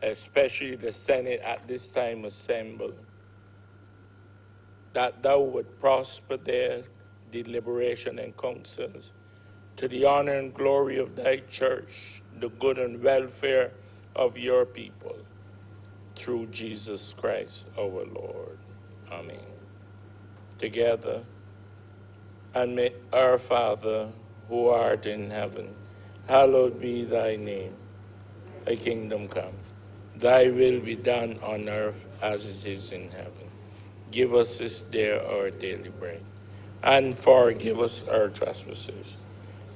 especially the Senate at this time assembled, that thou would prosper their deliberation and counsels, to the honor and glory of thy church, the good and welfare of your people, through Jesus Christ our Lord. Amen. Together, and may our Father, who art in heaven, hallowed be thy name. Thy kingdom come. Thy will be done on earth as it is in heaven. Give us this day our daily bread, and forgive us our trespasses,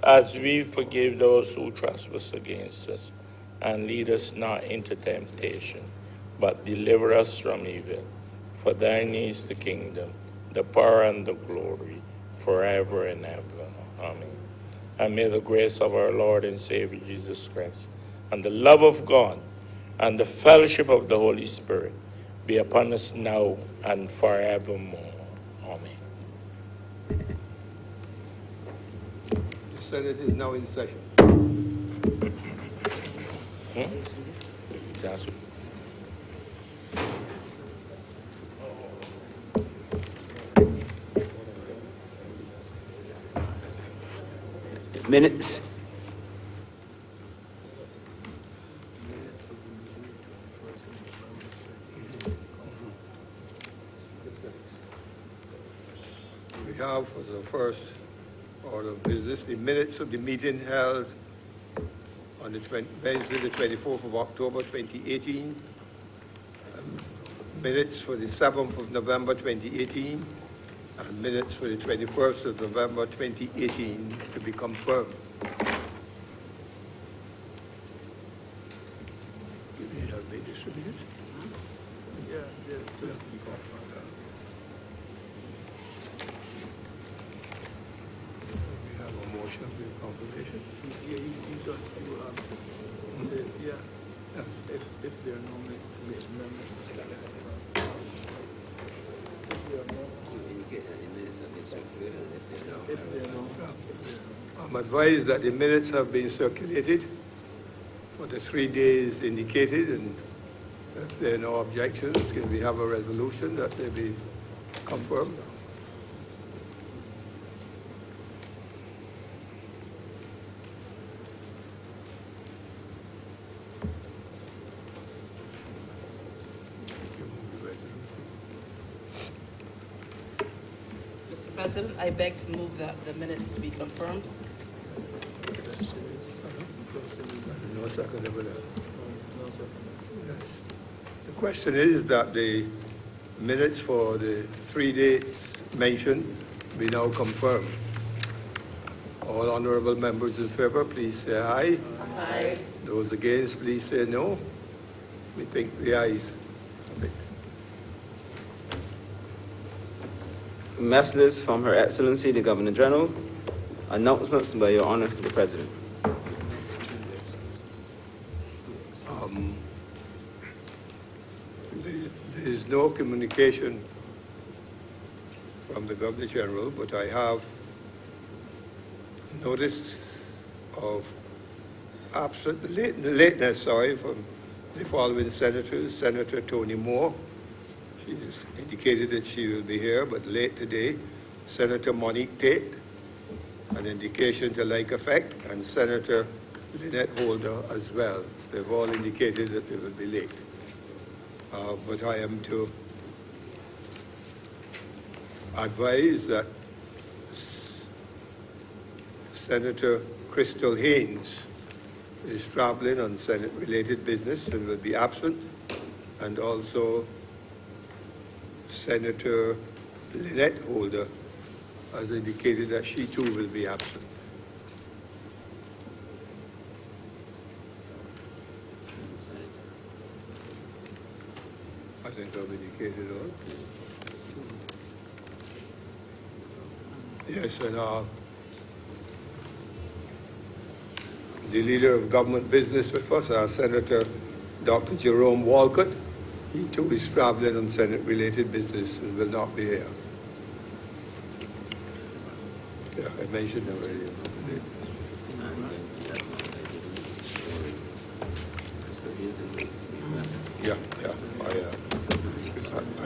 as we forgive those who trespass against us. And lead us not into temptation, but deliver us from evil. For thine is the kingdom, the power, and the glory, forever and ever. Amen. And may the grace of our Lord and Savior Jesus Christ, and the love of God, and the fellowship of the Holy Spirit be upon us now and forevermore. Amen. The Senate is now in session. That's Minutes. We have as the first order of business the minutes of the meeting held on the Wednesday, the 24th of October, 2018. Minutes for the 7th of November, 2018. And minutes for the 21st of November, 2018 to be confirmed. They have been distributed? Yeah, just to be confirmed. We have a motion for the confirmation. Yeah, you just, you have to say, yeah, if there are no amendments to stand. If there are no, if there are no. I'm advised that the minutes have been circulated for the 3 days indicated, and if there are no objections, can we have a resolution that they be confirmed? Mr. President, I beg to move that the minutes be confirmed. No second over there. No second. Yes. The question is that the minutes for the 3 days mentioned be now confirmed. All honorable members in favor, please say aye. Aye. Those against, please say no. We think the ayes. Messages from Her Excellency the Governor General. Announcements by Your Honor the President. There is no communication from the Governor General, but I have noticed of lateness from the following senators. Senator Tony Moore, she has indicated that she will be here, but late today. Senator Monique Tate, an indication to like effect, and Senator Lynette Holder as well. They've all indicated that they will be late. But I am to advise that Senator Crystal Haynes is traveling on Senate-related business and will be absent, and also Senator Lynette Holder has indicated that she too will be absent. I think I've indicated all. Yes, and the leader of government business with us, our Senator Dr. Jerome Walcott, he too is traveling on Senate-related business and will not be here. Yeah, I mentioned already. I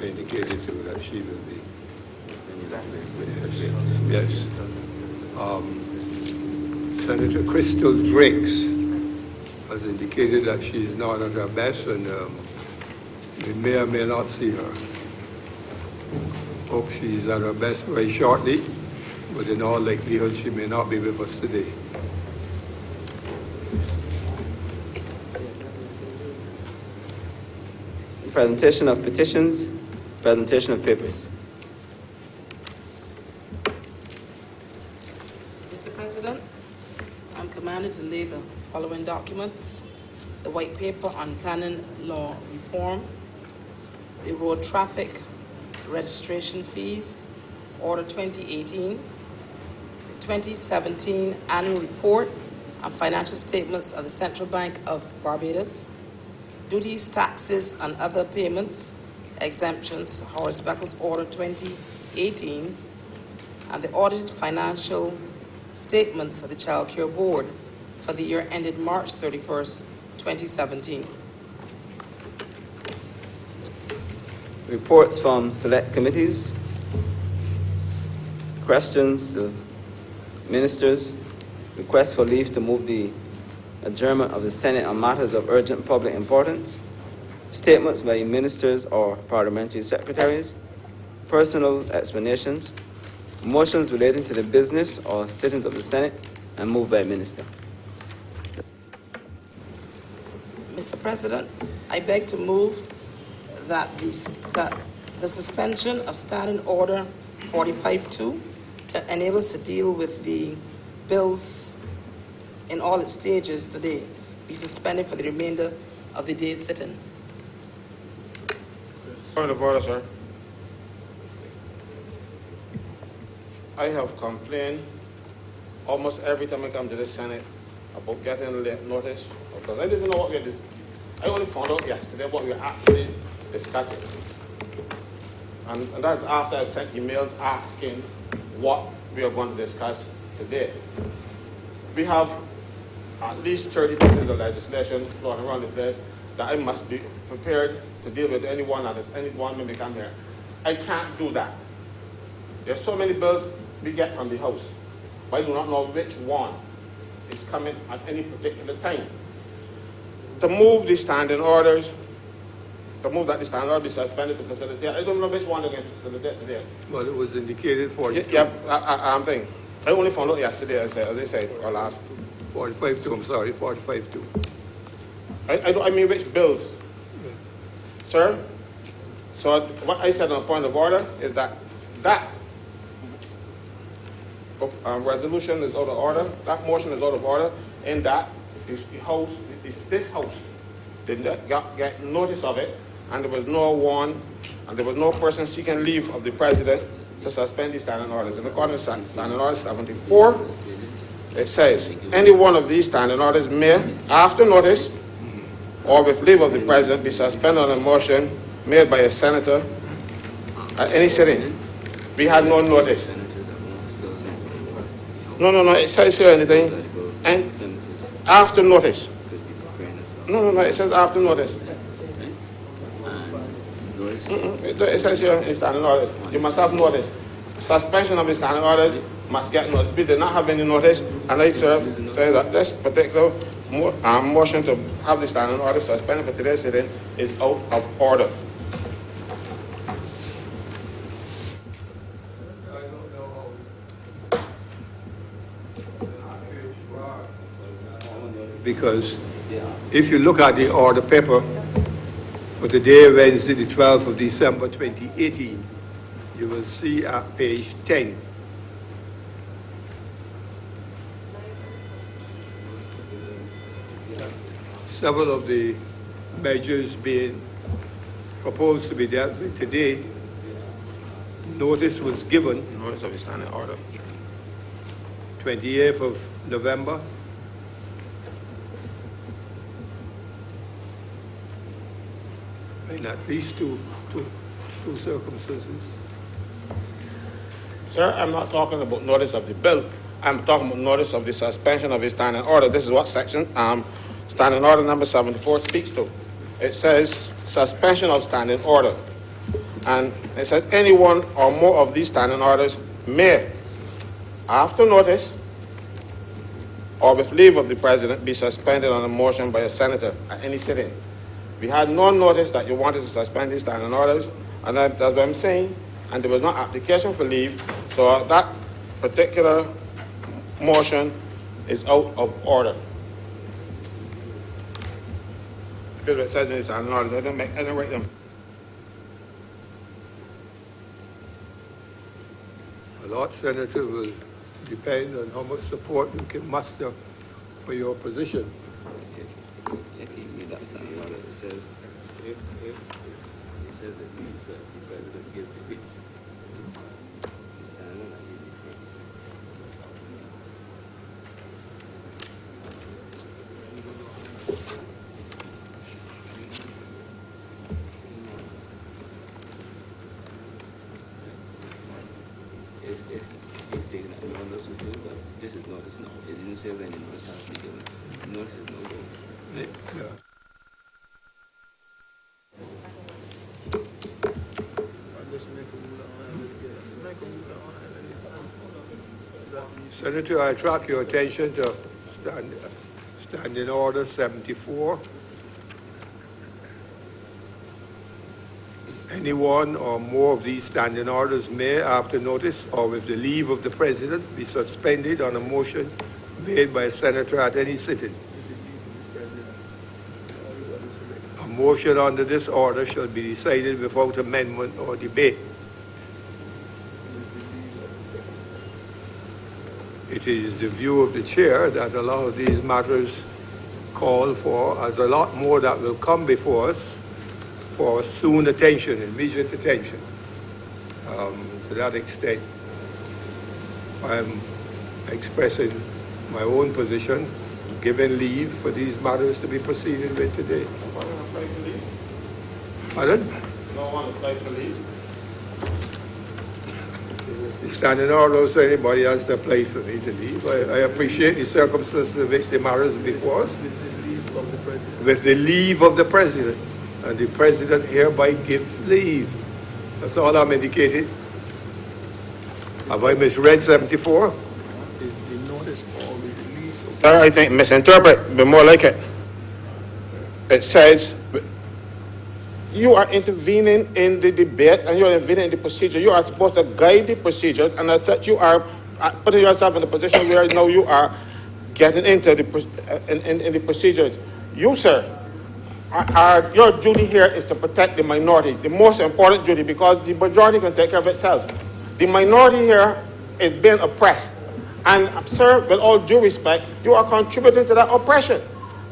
indicated to her that she will be. Yes. Senator Crystal Drakes has indicated that she is not at her best, and we may or may not see her. Hope she is at her best very shortly, but in all likelihood she may not be with us today. Presentation of petitions, presentation of papers. Mr. President, I'm commanded to lay the following documents: the white paper on planning law reform, the road traffic registration fees, Order 2018, the 2017 annual report and financial statements of the Central Bank of Barbados, duties, taxes, and other payments, exemptions, Horace Beckles Order 2018, and the audited financial statements of the Child Care Board for the year ended March 31st, 2017. Reports from select committees. Questions to ministers. Request for leave to move the adjournment of the Senate on matters of urgent public importance. Statements by ministers or parliamentary secretaries. Personal explanations. Motions relating to the business or sittings of the Senate and moved by minister. Mr. President, I beg to move that the suspension of Standing Order 45-2 to enable us to deal with the bills in all its stages today be suspended for the remainder of the day's sitting. Point of order, sir. I have complained almost every time I come to the Senate about getting late notice, because I didn't know what we were I only found out yesterday what we were actually discussing. And that's after I've sent emails asking what we are going to discuss today. We have at least 30 pieces of legislation floating around the place that I must be prepared to deal with anyone when we come here. I can't do that. There's so many bills we get from the House, but I do not know which one is coming at any particular time. To move the standing orders, to move that the standing order be suspended to facilitate, I don't know which one they're going to facilitate today. Well, it was indicated 42. Yeah, I'm thinking. I only found out yesterday, as I said, or last. 45-2, I'm sorry, 45-2. I mean which bills? Yeah. Sir? So what I said on point of order is that resolution is out of order, that motion is out of order, in that the House, this House did not get notice of it, and there was no one, and there was no person seeking leave of the President to suspend the standing orders. In accordance to Standing Order 74, it says, any one of these standing orders may, after notice, or with leave of the President, be suspended on a motion made by a senator at any sitting. We had no notice. No, it says here anything. And after notice. No, it says after notice. It says here in standing orders. You must have notice. Suspension of the standing orders must get notice. We did not have any notice, and I say that this particular motion to have the standing order suspended for today's sitting is out of order. Because if you look at the order paper for today, Wednesday, the 12th of December, 2018, you will see at page 10. Several of the measures being proposed to be dealt with today, notice was given. Notice of the standing order. 28th of November. In at least two circumstances. Sir, I'm not talking about notice of the bill. I'm talking about notice of the suspension of the standing order. This is what section standing order number 74 speaks to. it says suspension of standing order. And it said any one or more of these standing orders may, after notice or with leave of the president, be suspended on a motion by a senator at any sitting. We had no notice that you wanted to suspend these standing orders, and that's what I'm saying, and there was no application for leave, so that particular motion is out of order. Because it says in the standing orders, I didn't write them. A lot, Senator, will depend on how much support you can muster for your position. If you read that standing order, it says, it says that the president gives the standing order, you refer. If he's taking that notice with you, because this is notice now. It didn't say when the notice has to be given. Notice is no go. Right? Yeah. Just make a move on, let's get it. Make a move on, Senator, I attract your attention to Standing Order 74. Any one or more of these standing orders may, after notice or with the leave of the president, be suspended on a motion made by a senator at any sitting. A motion under this order shall be decided without amendment or debate. It is the view of the chair that a lot of these matters call for, as a lot more that will come before us, for soon attention, immediate attention. To that extent, I'm expressing my own position, giving leave for these matters to be proceeded with today. No one applied for leave? Pardon? No one applied for leave? The standing order says anybody has to apply for me to leave. I appreciate the circumstances in which the matters are before us. with the leave of the president. With the leave of the president. And the president hereby gives leave. That's all I'm indicating. Have I misread 74? Is the notice or with the leave of Sir, I think misinterpret, but more like it. It says, you are intervening in the debate and you're intervening in the procedure. You are supposed to guide the procedures, and as such, you are putting yourself in a position where now you are getting into the in the procedures. You, sir, your duty here is to protect the minority, the most important duty, because the majority can take care of itself. The minority here is being oppressed. And sir, with all due respect, you are contributing to that oppression.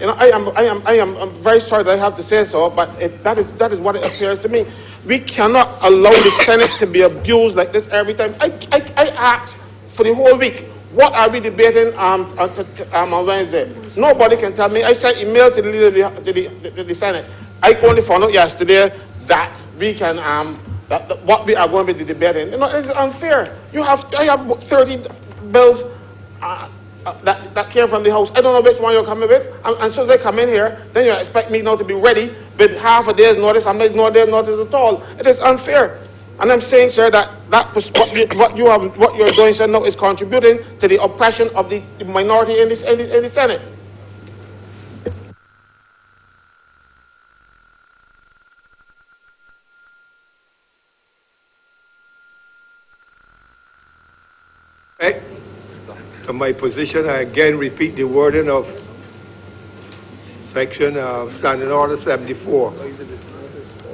You know, I'm very sorry that I have to say so, but that is what it appears to me. We cannot allow the Senate to be abused like this every time. I asked for the whole week, what are we debating on Wednesday? Nobody can tell me. I sent email to the leader of the Senate. I only found out yesterday that we can that what we are going to be debating. You know, it's unfair. I have 30 bills that came from the House. I don't know which one you're coming with. And as soon as they come in here, then you expect me now to be ready with half a day's notice. I'm not no day's notice at all. It is unfair. And I'm saying, sir, that what you're doing, sir, now is contributing to the oppression of the minority in the Senate. To my position, I again repeat the wording of section of Standing Order 74.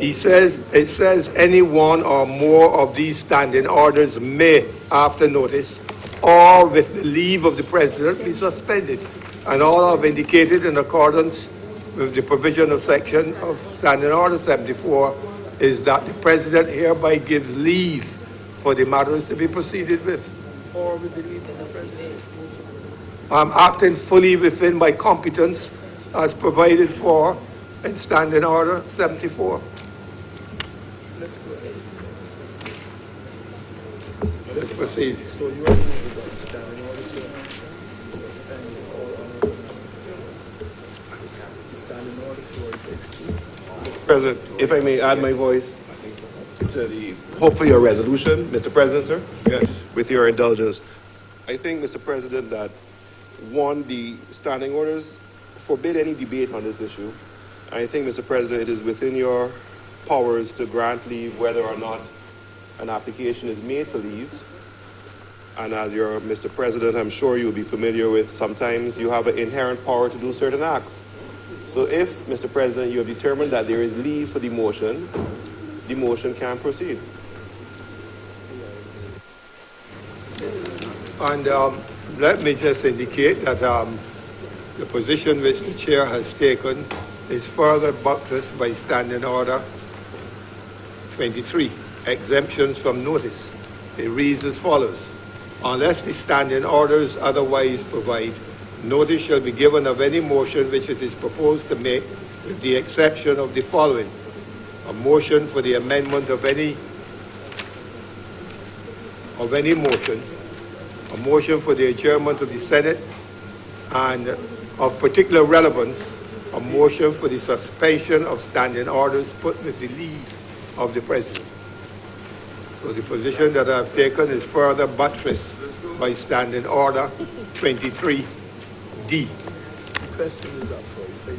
It says any one or more of these standing orders may, after notice, or with the leave of the president, be suspended. And all I've indicated in accordance with the provision of section of Standing Order 74 is that the president hereby gives leave for the matters to be proceeded with. or with the leave of the president. I'm acting fully within my competence as provided for in Standing Order 74. Let's go ahead. Let's proceed. So you are moving with the standing order, so action, suspending all honorable members. standing order 452. President, if I may add my voice to the, hopefully a resolution, Mr. President, sir, Yes. with your indulgence. I think, Mr. President, that one, the standing orders forbid any debate on this issue. I think, Mr. President, it is within your powers to grant leave whether or not an application is made for leave. And as your Mr. President, I'm sure you'll be familiar with, sometimes you have an inherent power to do certain acts. So if, Mr. President, you have determined that there is leave for the motion can proceed. And let me just indicate that the position which the chair has taken is further buttressed by Standing Order 23, exemptions from notice. It reads as follows: unless the standing orders otherwise provide, notice shall be given of any motion which it is proposed to make, with the exception of the following: a motion for the amendment of any motion, a motion for the adjournment of the Senate, and of particular relevance, a motion for the suspension of standing orders put with the leave of the President. So the position that I've taken is further buttressed by Standing Order 23D. The question is up 452.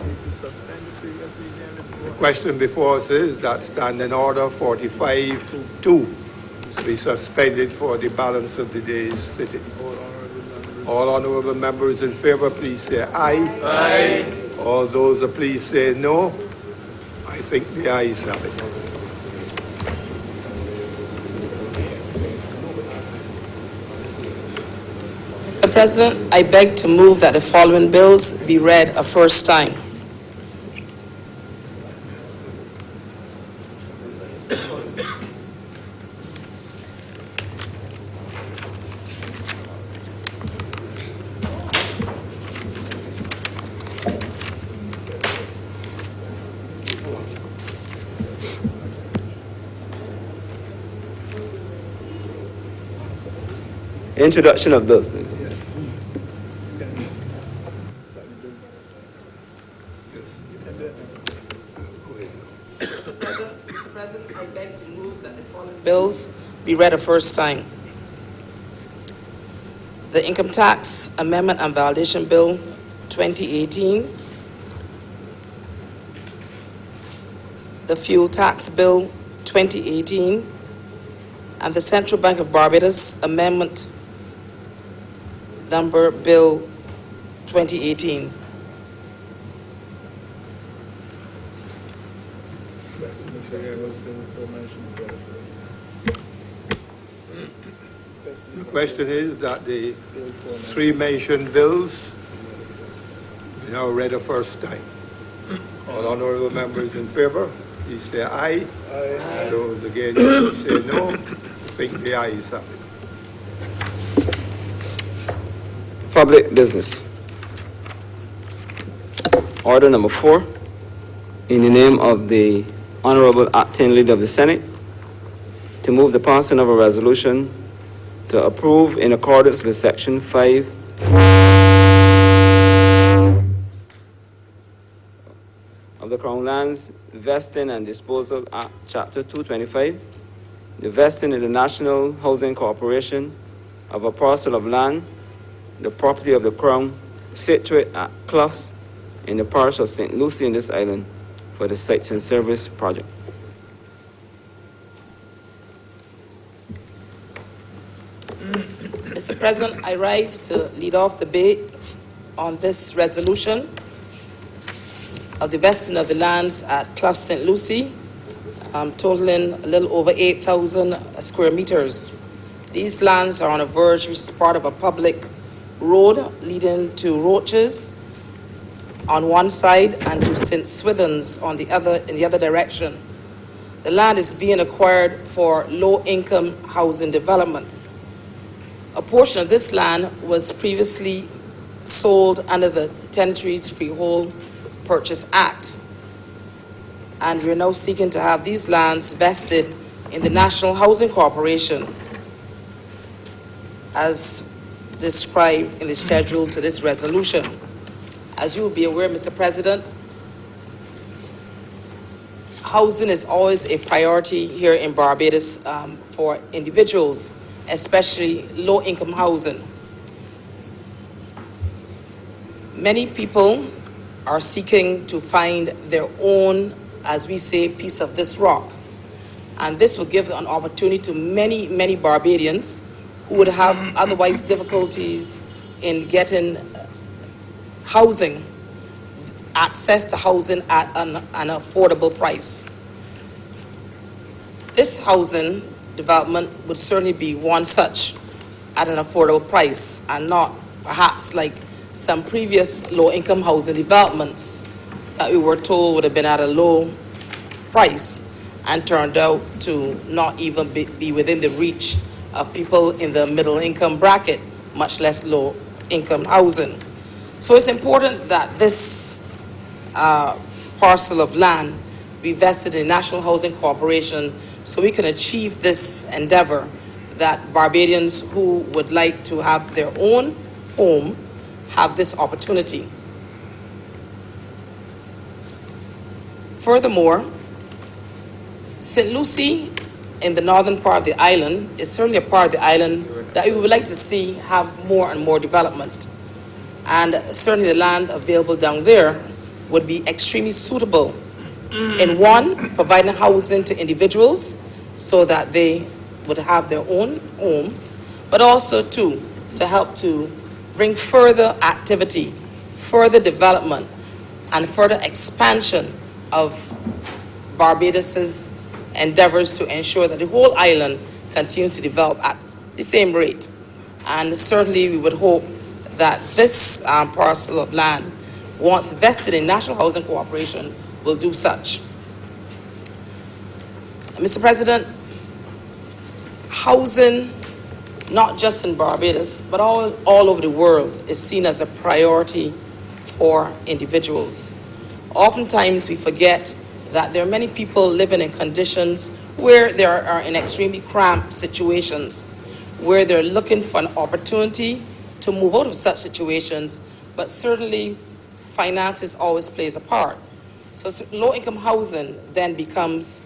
Did you suspend the previously The question before us is that Standing Order 45-2 be suspended for the balance of the day's sitting. All honorable members. All honorable members in favor, please say aye. Aye. All those that please say no. I think the ayes have it. Mr. President, I beg to move that the following bills be read a first time. Introduction of bills. Mr. President, I beg to move that the following bills be read a first time. The Income Tax Amendment and Validation Bill 2018, the Fuel Tax Bill 2018, and the Central Bank of Barbados Amendment Number Bill 2018. Question is there was been so mentioned before the first time. The question is that the Bill so mentioned. three mentioned bills be now read a first time. All honorable members in favor, please say aye. Aye. Those against, please say no. I think the ayes have it. Public business. Order number 4. In the name of the Honourable Acting Leader of the Senate, to move the passing of a resolution to approve in accordance with Section 5 of the Crown Lands Vesting and Disposal Act, Chapter 225, the vesting in the National Housing Corporation of a parcel of land, the property of the Crown, situate at Cloughs in the parish of St. Lucie in this island for the Sites and Service project. Mr. President, I rise to lead off debate on this resolution of the vesting of the lands at Clough St. Lucie, totaling a little over 8,000 square meters. These lands are on a verge which is part of a public road leading to Roaches on one side and to St. Swithins on the other, in the other direction. The land is being acquired for low-income housing development. A portion of this land was previously sold under the Tenantries Freehold Purchase Act, and we're now seeking to have these lands vested in the National Housing Corporation as described in the schedule to this resolution. As you will be aware, Mr. President, housing is always a priority here in Barbados for individuals, especially low-income housing. Many people are seeking to find their own, as we say, piece of this rock. And this will give an opportunity to many, many Barbadians who would have otherwise difficulties in getting housing, access to housing at an affordable price. This housing development would certainly be one such at an affordable price, and not perhaps like some previous low-income housing developments that we were told would have been at a low price and turned out to not even be within the reach of people in the middle income bracket, much less low income housing. So it's important that this parcel of land be vested in National Housing Corporation so we can achieve this endeavor that Barbadians who would like to have their own home have this opportunity. Furthermore, St. Lucie in the northern part of the island is certainly a part of the island that we would like to see have more and more development. And certainly the land available down there would be extremely suitable in one, providing housing to individuals so that they would have their own homes, but also two, to help to bring further activity, further development, and further expansion of Barbados's endeavors to ensure that the whole island continues to develop at the same rate. And certainly we would hope that this parcel of land, once vested in National Housing Corporation, will do such. Mr. President, housing, not just in Barbados, but all over the world, is seen as a priority for individuals. Oftentimes we forget that there are many people living in conditions where they are in extremely cramped situations, where they're looking for an opportunity to move out of such situations, but certainly finances always plays a part. So low-income housing then becomes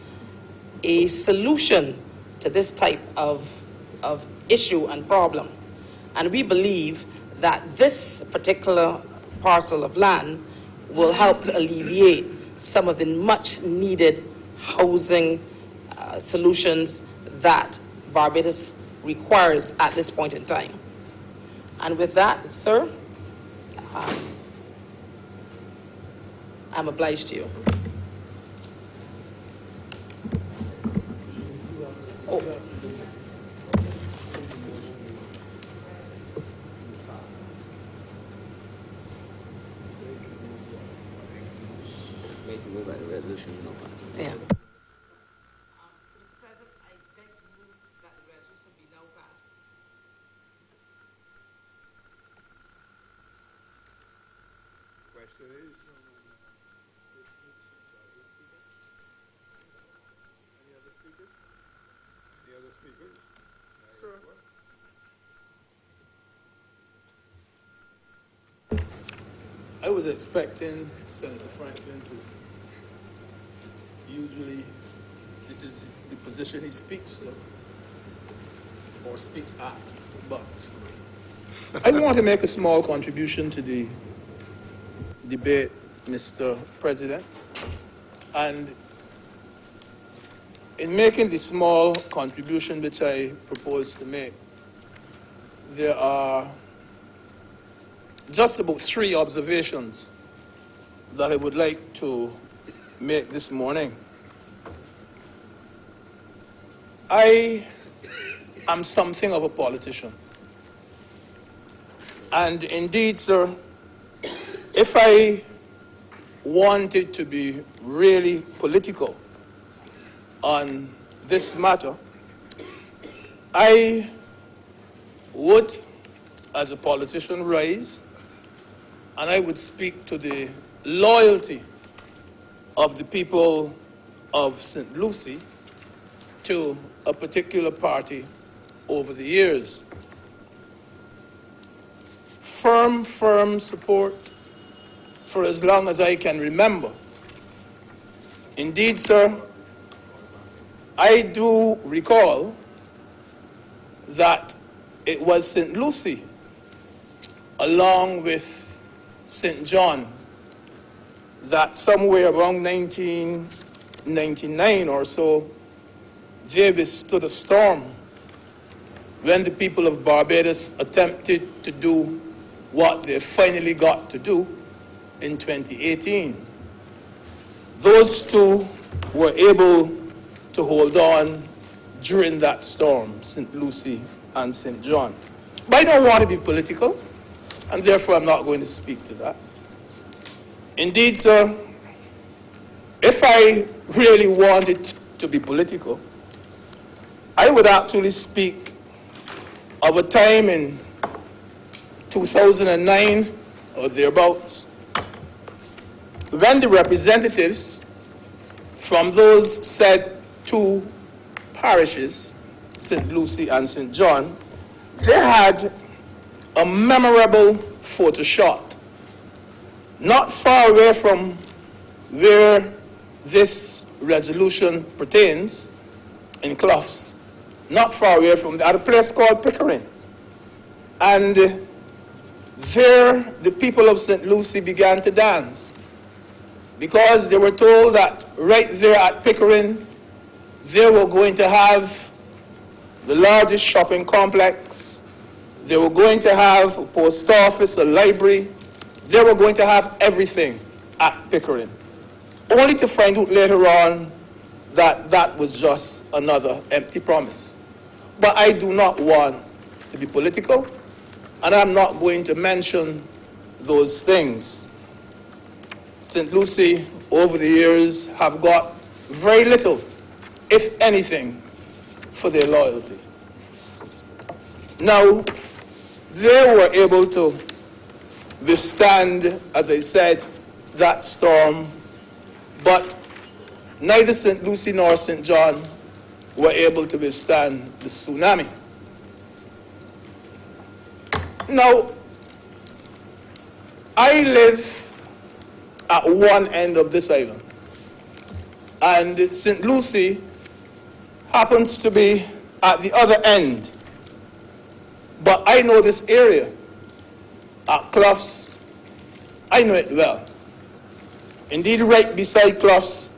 a solution to this type of issue and problem. And we believe that this particular parcel of land will help to alleviate some of the much needed housing solutions that Barbados requires at this point in time. And with that, sir, I'm obliged to you. Oh. Yeah. Mr. President, I beg to move that the resolution be now passed. Question is? Any other speakers? Any other speakers? Sir. I was expecting Senator Franklin to, usually this is the position he speaks to, or speaks at, but I want to make a small contribution to the debate, Mr. President, and in making the small contribution which I propose to make, there are just about 3 observations that I would like to make this morning. I am something of a politician. And indeed, sir, if I wanted to be really political on this matter, I would, as a politician, rise and I would speak to the loyalty of the people of St. Lucie to a particular party over the years. Firm support for as long as I can remember. Indeed, sir, I do recall that it was St. Lucie, along with St. John, that somewhere around 1999 or so, they withstood a storm when the people of Barbados attempted to do what they finally got to do in 2018. Those two were able to hold on during that storm, St. Lucie and St. John. But I don't want to be political, and therefore I'm not going to speak to that. Indeed, sir, if I really wanted to be political, I would actually speak of a time in 2009 or thereabouts when the representatives from those said two parishes, St. Lucie and St. John, they had a memorable photo shot not far away from where this resolution pertains, in Cloughs, not far away from at a place called Pickering. And there the people of St. Lucie began to dance because they were told that right there at Pickering they were going to have the largest shopping complex, they were going to have a post office, a library, they were going to have everything at Pickering, only to find out later on that that was just another empty promise. But I do not want to be political, and I'm not going to mention those things. St. Lucie, over the years, have got very little, if anything, for their loyalty. Now, they were able to withstand, as I said, that storm, but neither St. Lucie nor St. John were able to withstand the tsunami. Now, I live at one end of this island, and St. Lucie happens to be at the other end. But I know this area at Cloughs. I know it well. Indeed, right beside Cloughs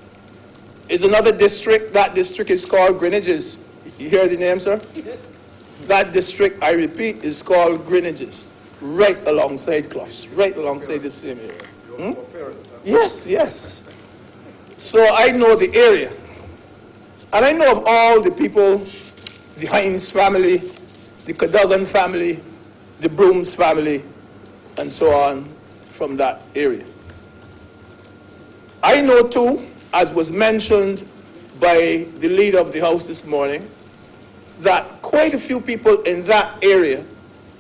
is another district. That district is called Greenwiches. You hear the name, sir? That district, I repeat, is called Greenwiches, right alongside Cloughs, right alongside the same area. Yes, yes. So I know the area. And I know of all the people, the Hines family, the Cadogan family, the Brooms family, and so on from that area. I know too, as was mentioned by the leader of the House this morning, that quite a few people in that area,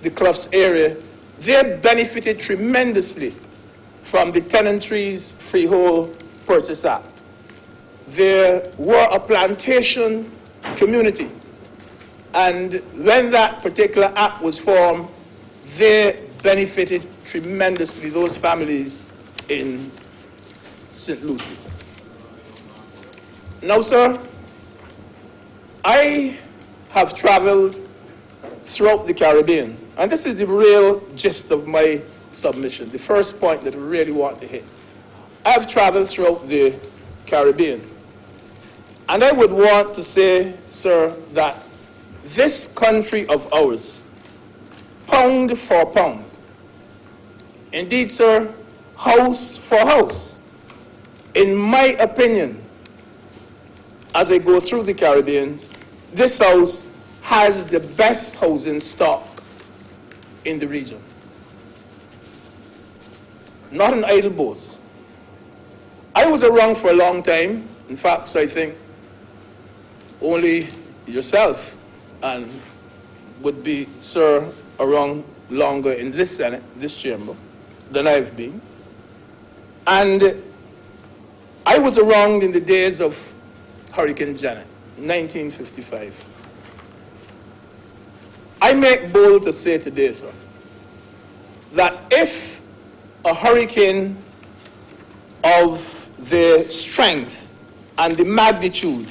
the Cloughs area, they benefited tremendously from the Tenantries Freehold Purchase Act. There were a plantation community, and when that particular act was formed, they benefited tremendously, those families in St. Lucie. Now, sir, I have traveled throughout the Caribbean, and this is the real gist of my submission, the first point that I really want to hit. I have traveled throughout the Caribbean, and I would want to say, sir, that this country of ours, pound for pound, indeed, sir, house for house, in my opinion, as I go through the Caribbean, this house has the best housing stock in the region. Not an idle boast. I was around for a long time. In fact, I think only yourself and would be, sir, around longer in this Senate, this chamber, than I've been. And I was around in the days of Hurricane Janet, 1955. I make bold to say today, sir, that if a hurricane of the strength and the magnitude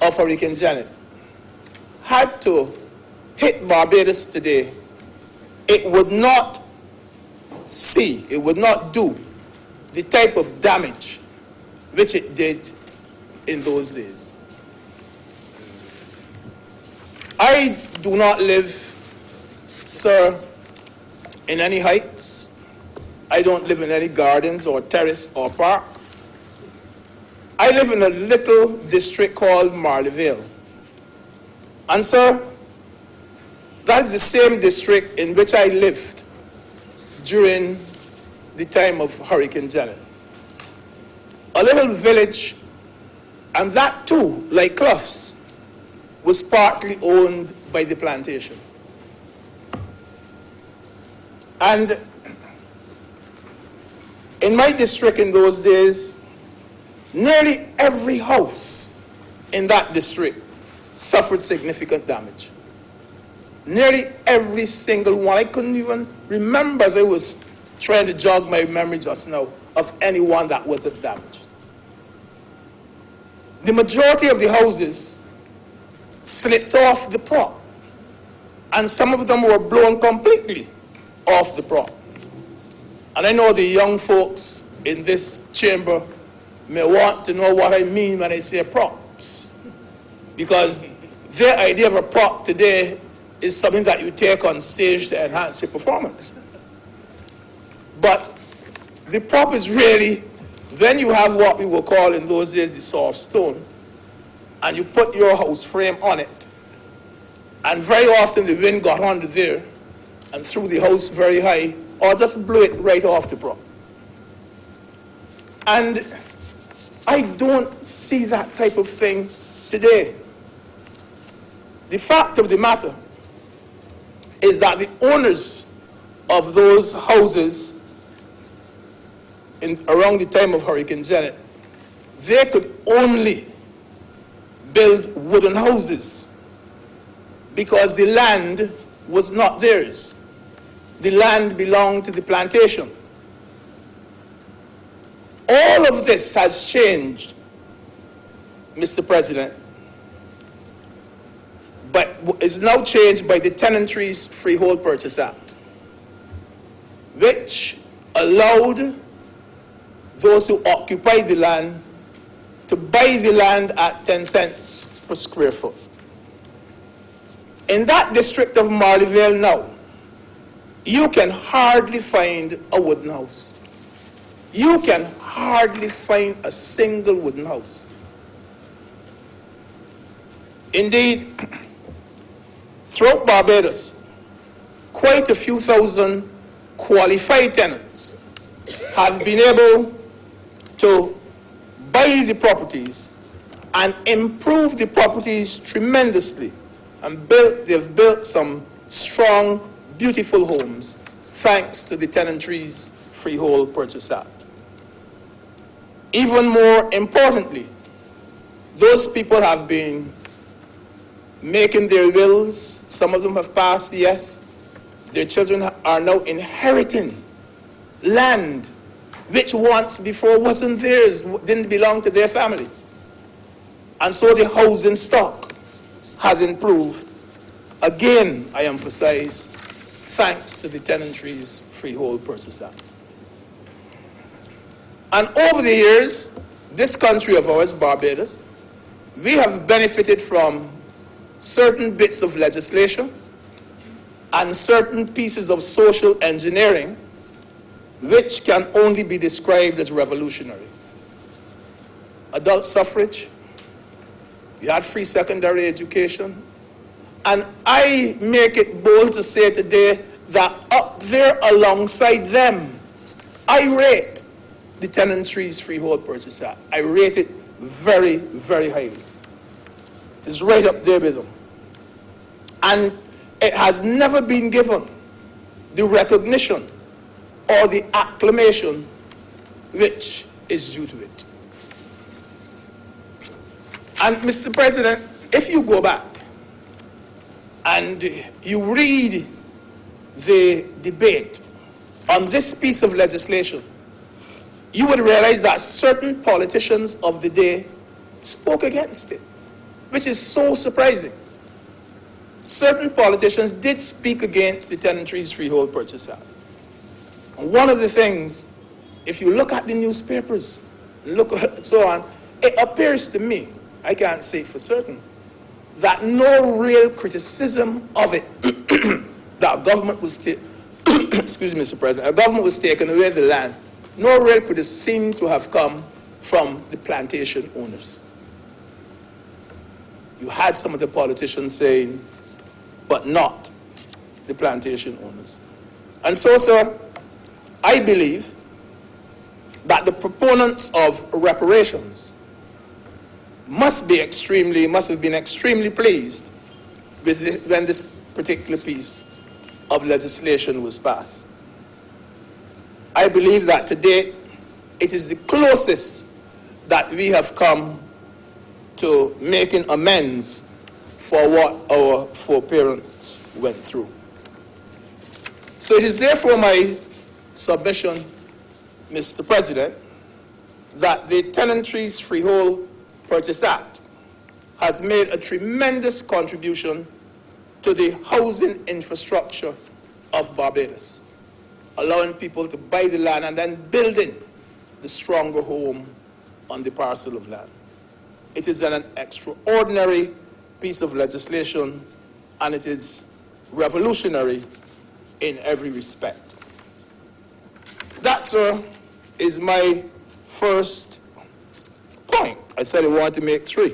of Hurricane Janet had to hit Barbados today, it would not do the type of damage which it did in those days. I do not live, sir, in any heights. I don't live in any gardens or terrace or park. I live in a little district called Marleyville. And sir, that is the same district in which I lived during the time of Hurricane Janet. A little village, and that too, like Clough's, was partly owned by the plantation. And in my district in those days, nearly every house in that district suffered significant damage. Nearly every single one. I couldn't even remember, as I was trying to jog my memory just now, of anyone that wasn't damaged. The majority of the houses slipped off the prop, and some of them were blown completely off the prop. And I know the young folks in this chamber may want to know what I mean when I say props, because their idea of a prop today is something that you take on stage to enhance your performance. But the prop is really when you have what we would call in those days the soft stone, and you put your house frame on it, and very often the wind got under there and threw the house very high, or just blew it right off the prop. And I don't see that type of thing today. The fact of the matter is that the owners of those houses around the time of Hurricane Janet, they could only build wooden houses because the land was not theirs. The land belonged to the plantation. All of this has changed, Mr. President, but is now changed by the Tenantries Freehold Purchase Act, which allowed those who occupied the land to buy the land at 10 cents per square foot. In that district of Marleyville now, you can hardly find a wooden house. You can hardly find a single wooden house. Indeed, throughout Barbados, quite a few thousand qualified tenants have been able to buy the properties and improve the properties tremendously, and they've built some strong, beautiful homes thanks to the Tenantries Freehold Purchase Act. Even more importantly, those people have been making their wills. Some of them have passed, yes. Their children are now inheriting land which once before wasn't theirs, didn't belong to their family. And so the housing stock has improved. Again, I emphasize, thanks to the Tenantries Freehold Purchase Act. And over the years, this country of ours, Barbados, we have benefited from certain bits of legislation and certain pieces of social engineering which can only be described as revolutionary. Adult suffrage, we had free secondary education, and I make it bold to say today that up there alongside them, I rate the Tenantries Freehold Purchase Act. I rate it very, very highly. It is right up there with them. And it has never been given the recognition or the acclamation which is due to it. And Mr. President, if you go back and you read the debate on this piece of legislation, you would realize that certain politicians of the day spoke against it, which is so surprising. Certain politicians did speak against the Tenantries Freehold Purchase Act. And one of the things, if you look at the newspapers, look at so on, it appears to me, I can't say for certain, that no real criticism of it, that government was excuse me, Mr. President, a government was taking away the land, no real criticism seemed to have come from the plantation owners. You had some of the politicians saying, but not the plantation owners. And so, sir, I believe that the proponents of reparations must have been extremely pleased with when this particular piece of legislation was passed. I believe that to date, it is the closest that we have come to making amends for what our foreparents went through. So it is therefore my submission, Mr. President, that the Tenantries Freehold Purchase Act has made a tremendous contribution to the housing infrastructure of Barbados, allowing people to buy the land and then building the stronger home on the parcel of land. It is an extraordinary piece of legislation, and it is revolutionary in every respect. That, sir, is my first point. I said I wanted to make three.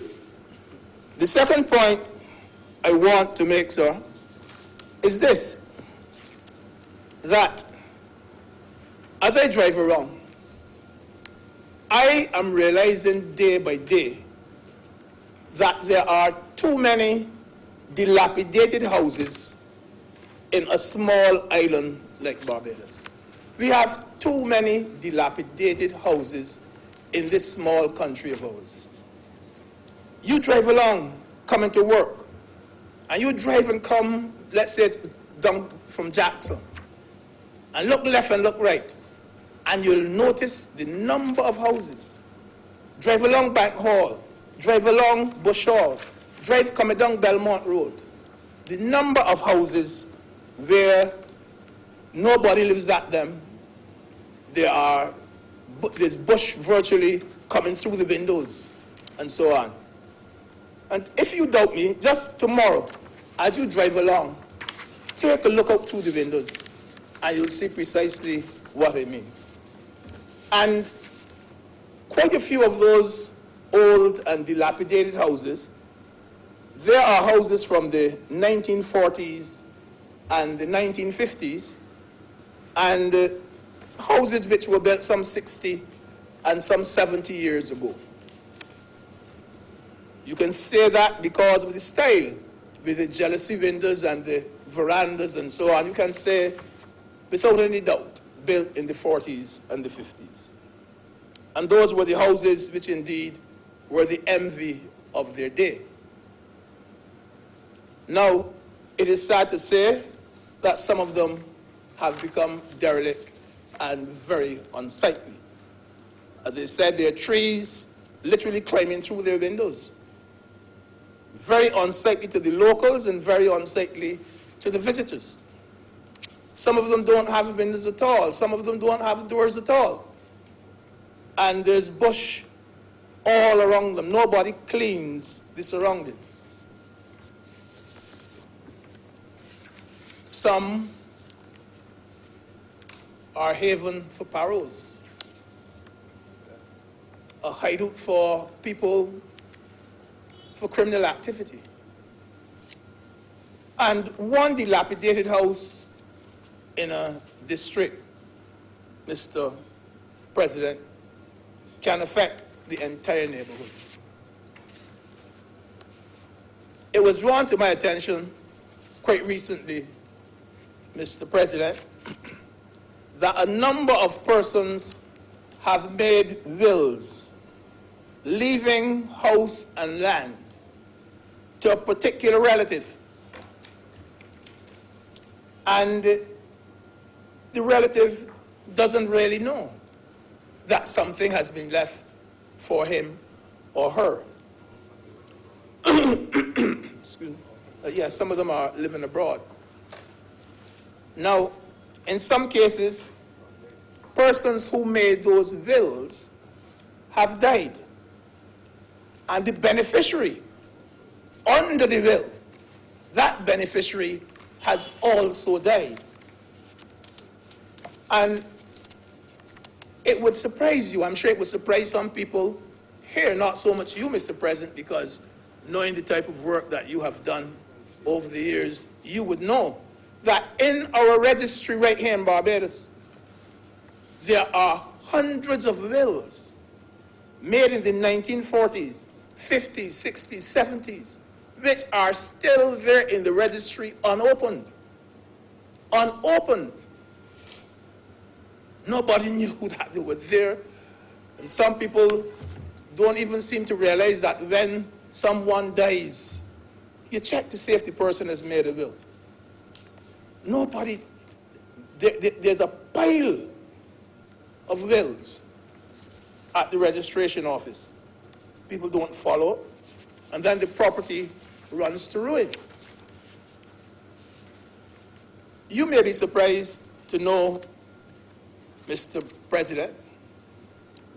The second point I want to make, sir, is this, that as I drive around, I am realizing day by day that there are too many dilapidated houses in a small island like Barbados. We have too many dilapidated houses in this small country of ours. You drive along, coming to work, and you drive and come, let's say, down from Jackson, and look left and look right, and you'll notice the number of houses. Drive along Bank Hall, drive along Bush Hall, drive coming down Belmont Road. The number of houses where nobody lives at them, there's bush virtually coming through the windows, and so on. And if you doubt me, just tomorrow, as you drive along, take a look out through the windows, and you'll see precisely what I mean. And quite a few of those old and dilapidated houses, there are houses from the 1940s and the 1950s, and houses which were built some 60 and some 70 years ago. You can say that because of the style, with the jealousy windows and the verandas and so on. You can say, without any doubt, built in the 40s and the 50s. And those were the houses which indeed were the envy of their day. Now, it is sad to say that some of them have become derelict and very unsightly. As I said, there are trees literally climbing through their windows. Very unsightly to the locals and very unsightly to the visitors. Some of them don't have windows at all. Some of them don't have doors at all. And there's bush all around them. Nobody cleans the surroundings. Some are haven for paros, a hideout for people for criminal activity. And one dilapidated house in a district, Mr. President, can affect the entire neighborhood. It was drawn to my attention quite recently, Mr. President, that a number of persons have made wills leaving house and land to a particular relative. And the relative doesn't really know. that something has been left for him or her. Excuse me. Yes, some of them are living abroad. Now, in some cases, persons who made those wills have died. And the beneficiary under the will, that beneficiary has also died. And it would surprise you, I'm sure it would surprise some people here, not so much you, Mr. President, because knowing the type of work that you have done over the years, you would know that in our registry right here in Barbados, there are hundreds of wills made in the 1940s, 50s, 60s, 70s, which are still there in the registry unopened. Unopened. Nobody knew that they were there. And some people don't even seem to realize that when someone dies, you check to see if the person has made a will. Nobody, there's a pile of wills at the registration office. People don't follow, and then the property runs to ruin. You may be surprised to know, Mr. President,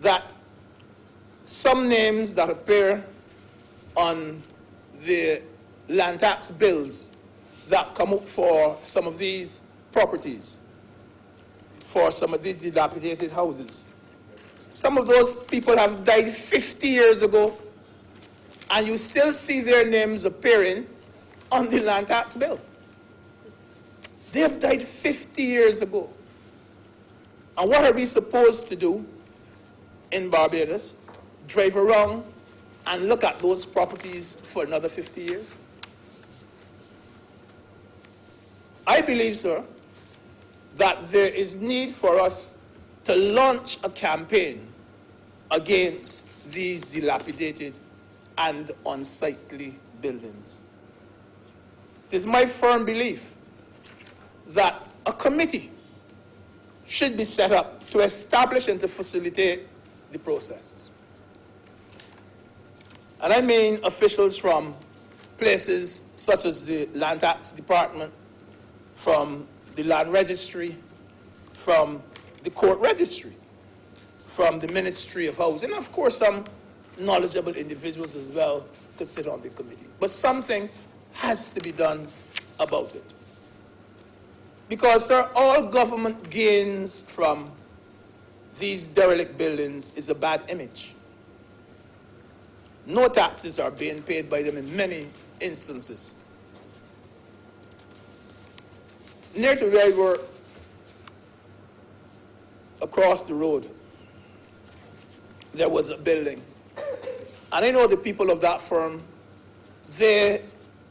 that some names that appear on the land tax bills that come up for some of these properties, for some of these dilapidated houses, some of those people have died 50 years ago, and you still see their names appearing on the land tax bill. They have died 50 years ago. And what are we supposed to do in Barbados? Drive around and look at those properties for another 50 years? I believe, sir, that there is need for us to launch a campaign against these dilapidated and unsightly buildings. It is my firm belief that a committee should be set up to establish and to facilitate the process. And I mean officials from places such as the Land Tax Department, from the Land Registry, from the Court Registry, from the Ministry of Housing, and of course some knowledgeable individuals as well to sit on the committee. But something has to be done about it. Because, sir, all government gains from these derelict buildings is a bad image. No taxes are being paid by them in many instances. Near to where we were, across the road, there was a building. And I know the people of that firm, they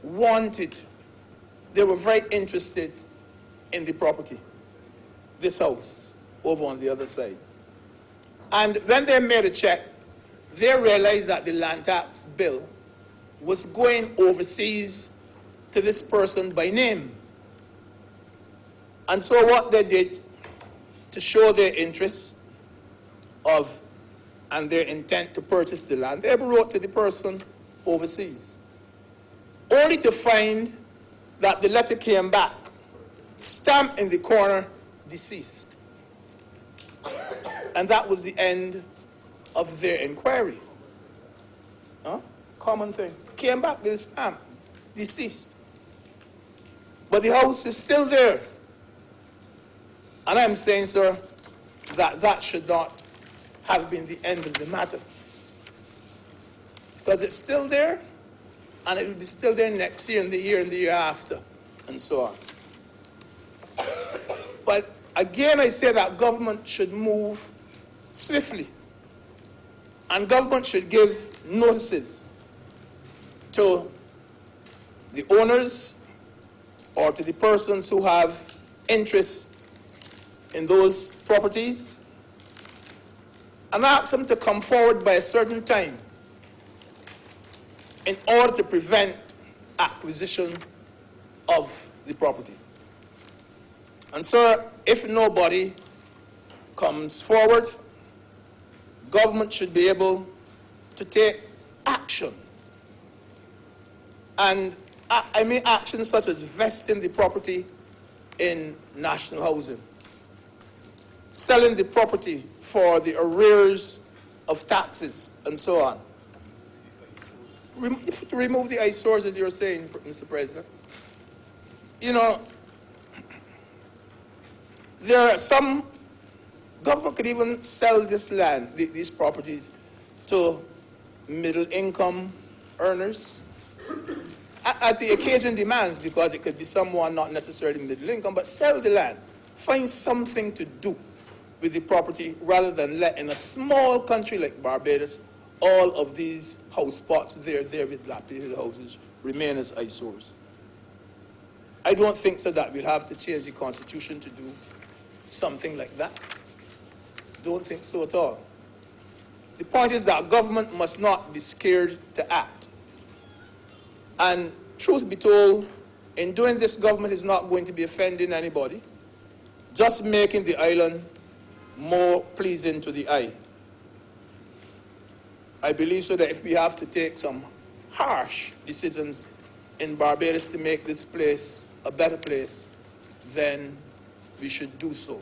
were very interested in the property, this house, over on the other side. And when they made a check, they realized that the land tax bill was going overseas to this person by name. And so what they did to show their interest and their intent to purchase the land, they wrote to the person overseas, only to find that the letter came back, stamped in the corner, deceased. And that was the end of their inquiry. Common thing. Came back with a stamp, deceased. But the house is still there. And I'm saying, sir, that that should not have been the end of the matter. Because it's still there, and it will be still there next year and the year after, and so on. But again, I say that government should move swiftly. And government should give notices to the owners or to the persons who have interest in those properties and ask them to come forward by a certain time in order to prevent acquisition of the property. And sir, if nobody comes forward, government should be able to take action. And I mean action such as vesting the property in national housing, selling the property for the arrears of taxes, and so on. Remove the eyesores, as you're saying, Mr. President. You know, there are some, government could even sell this land, these properties, to middle-income earners as the occasion demands, because it could be someone not necessarily middle income, but sell the land. Find something to do with the property rather than let in a small country like Barbados all of these house spots there with dilapidated houses remain as eyesores. I don't think so that we'll have to change the Constitution to do something like that. Don't think so at all. The point is that government must not be scared to act. And truth be told, in doing this, government is not going to be offending anybody, just making the island more pleasing to the eye. I believe so that if we have to take some harsh decisions in Barbados to make this place a better place, then we should do so.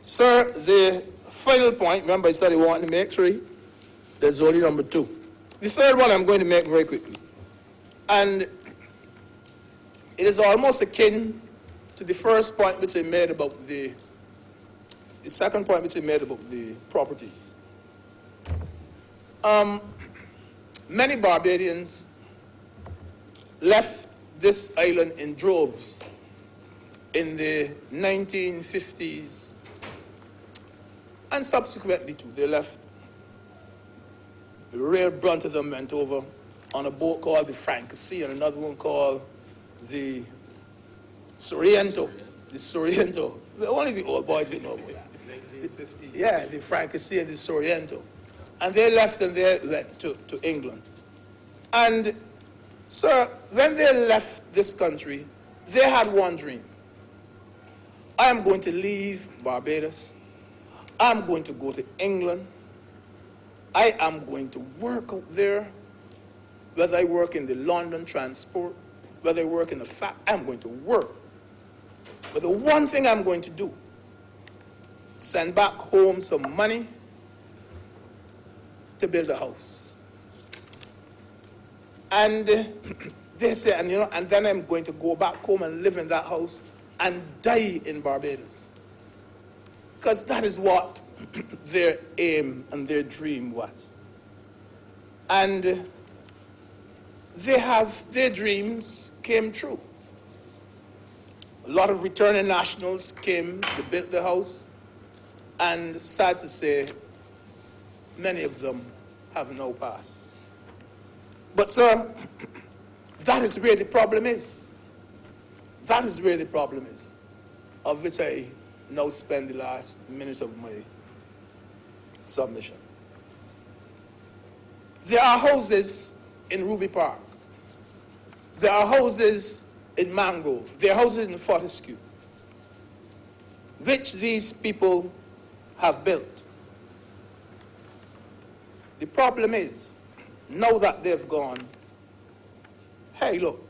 Sir, the final point, remember I said I wanted to make 3, there's only number 2. The third one I'm going to make very quickly. And it is almost akin to the first point which I made about the second point which I made about the properties. Many Barbadians left this island in droves in the 1950s, and subsequently too, they left. The real brunt of them went over on a boat called the Francasi and another one called the Sorrento. The Sorrento. Only the old boys didn't know about that. Yeah, the Francasi and the Sorrento. And they left and they went to England. And, sir, when they left this country, they had one dream. I am going to leave Barbados. I'm going to go to England. I am going to work out there. Whether I work in the London transport, whether I work in the factory, I'm going to work. But the one thing I'm going to do, send back home some money to build a house. And they say, and then I'm going to go back home and live in that house and die in Barbados. Because that is what their aim and their dream was. And their dreams came true. A lot of returning nationals came, they built the house, and sad to say, many of them have no passed. But sir, that is where the problem is. That is where the problem is, of which I now spend the last minute of my submission. There are houses in Ruby Park. There are houses in Mangrove. There are houses in Fortescue, which these people have built. The problem is, now that they've gone, hey, look,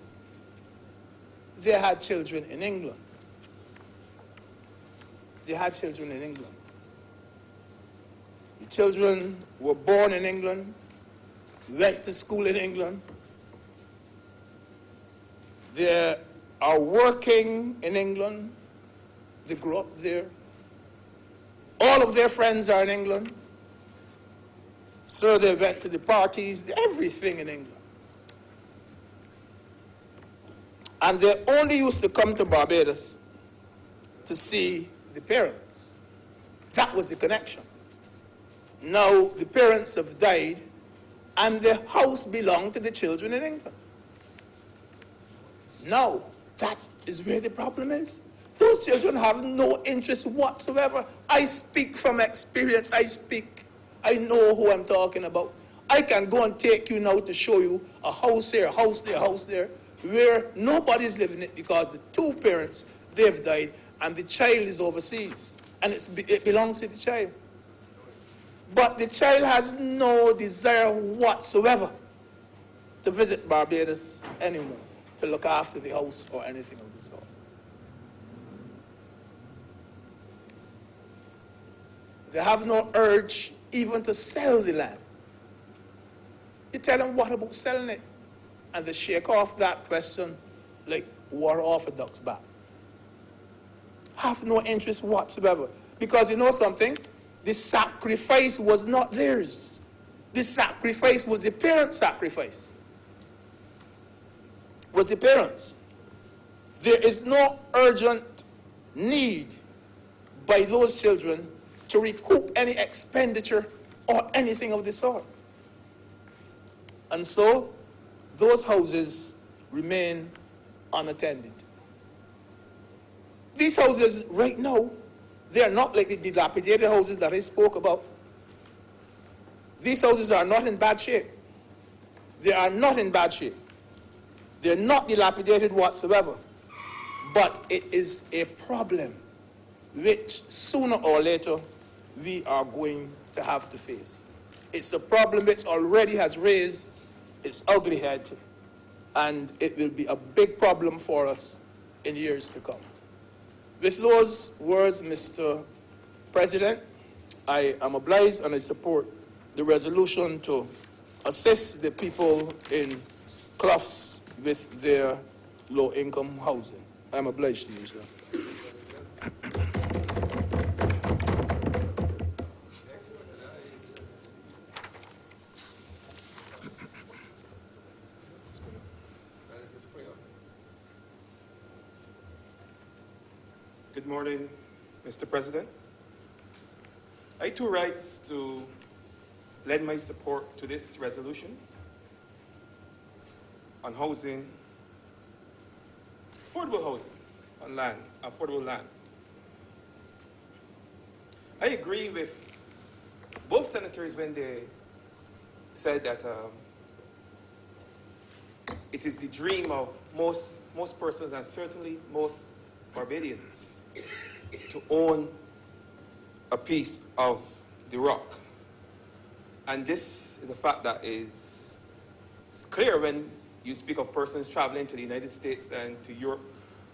they had children in England. They had children in England. The children were born in England, went to school in England. They are working in England. They grew up there. All of their friends are in England. So they went to the parties, everything in England. And they only used to come to Barbados to see the parents. That was the connection. Now the parents have died and the house belonged to the children in England. Now, that is where the problem is. Those children have no interest whatsoever. I speak from experience. I know who I'm talking about. I can go and take you now to show you a house here, a house there, a house there, where nobody's living it because the two parents, they've died, and the child is overseas. And it belongs to the child. but the child has no desire whatsoever to visit Barbados anymore, to look after the house or anything of the sort. They have no urge even to sell the land. You tell them, what about selling it? And they shake off that question like water off a duck's back. Have no interest whatsoever. Because you know something? The sacrifice was not theirs. The sacrifice was the parents' sacrifice. Was the parents. There is no urgent need by those children to recoup any expenditure or anything of the sort. And so, those houses remain unattended. These houses right now, they are not like the dilapidated houses that I spoke about. These houses are not in bad shape. They are not in bad shape. They're not dilapidated whatsoever. But it is a problem which sooner or later we are going to have to face. It's a problem which already has raised its ugly head, and it will be a big problem for us in years to come. With those words, Mr. President, I am obliged and I support the resolution to assist the people in Cloughs with their low-income housing. I'm obliged to you, sir. Good morning, Mr. President. I too rise to lend my support to this resolution on housing, affordable housing on land, affordable land. I agree with both senators when they said that it is the dream of most persons, and certainly most Barbadians, to own a piece of the rock. And this is a fact that is clear when you speak of persons traveling to the United States and to Europe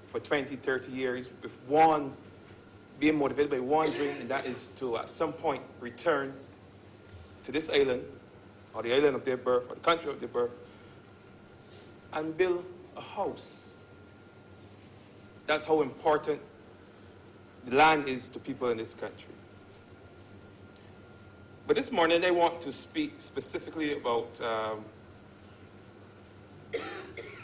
for 20, 30 years with one, being motivated by one dream, and that is to at some point return to this island, or the island of their birth, or the country of their birth, and build a house. That's how important the land is to people in this country. But this morning I want to speak specifically about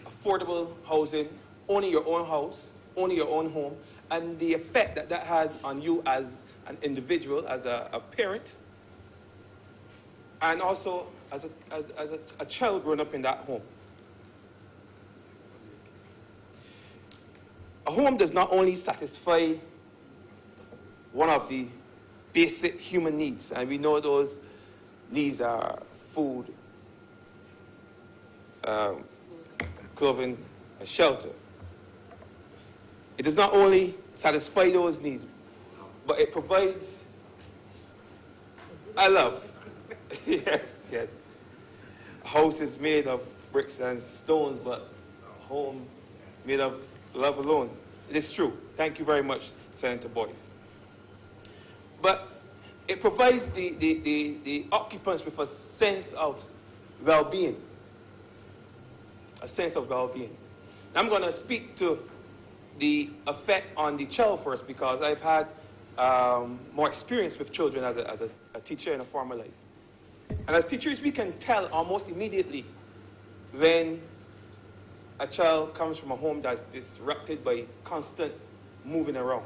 affordable housing, owning your own house, owning your own home, and the effect that that has on you as an individual, as a parent, and also as a child growing up in that home. A home does not only satisfy one of the basic human needs, and we know those needs are food, clothing, and shelter. It does not only satisfy those needs, but it provides, yes. A house is made of bricks and stones, but a home made of love alone. It is true. Thank you very much, Senator Boyce. But it provides the occupants with a sense of well-being. A sense of well-being. I'm going to speak to the effect on the child first, because I've had more experience with children as a teacher in a former life. And as teachers, we can tell almost immediately when a child comes from a home that's disrupted by constant moving around.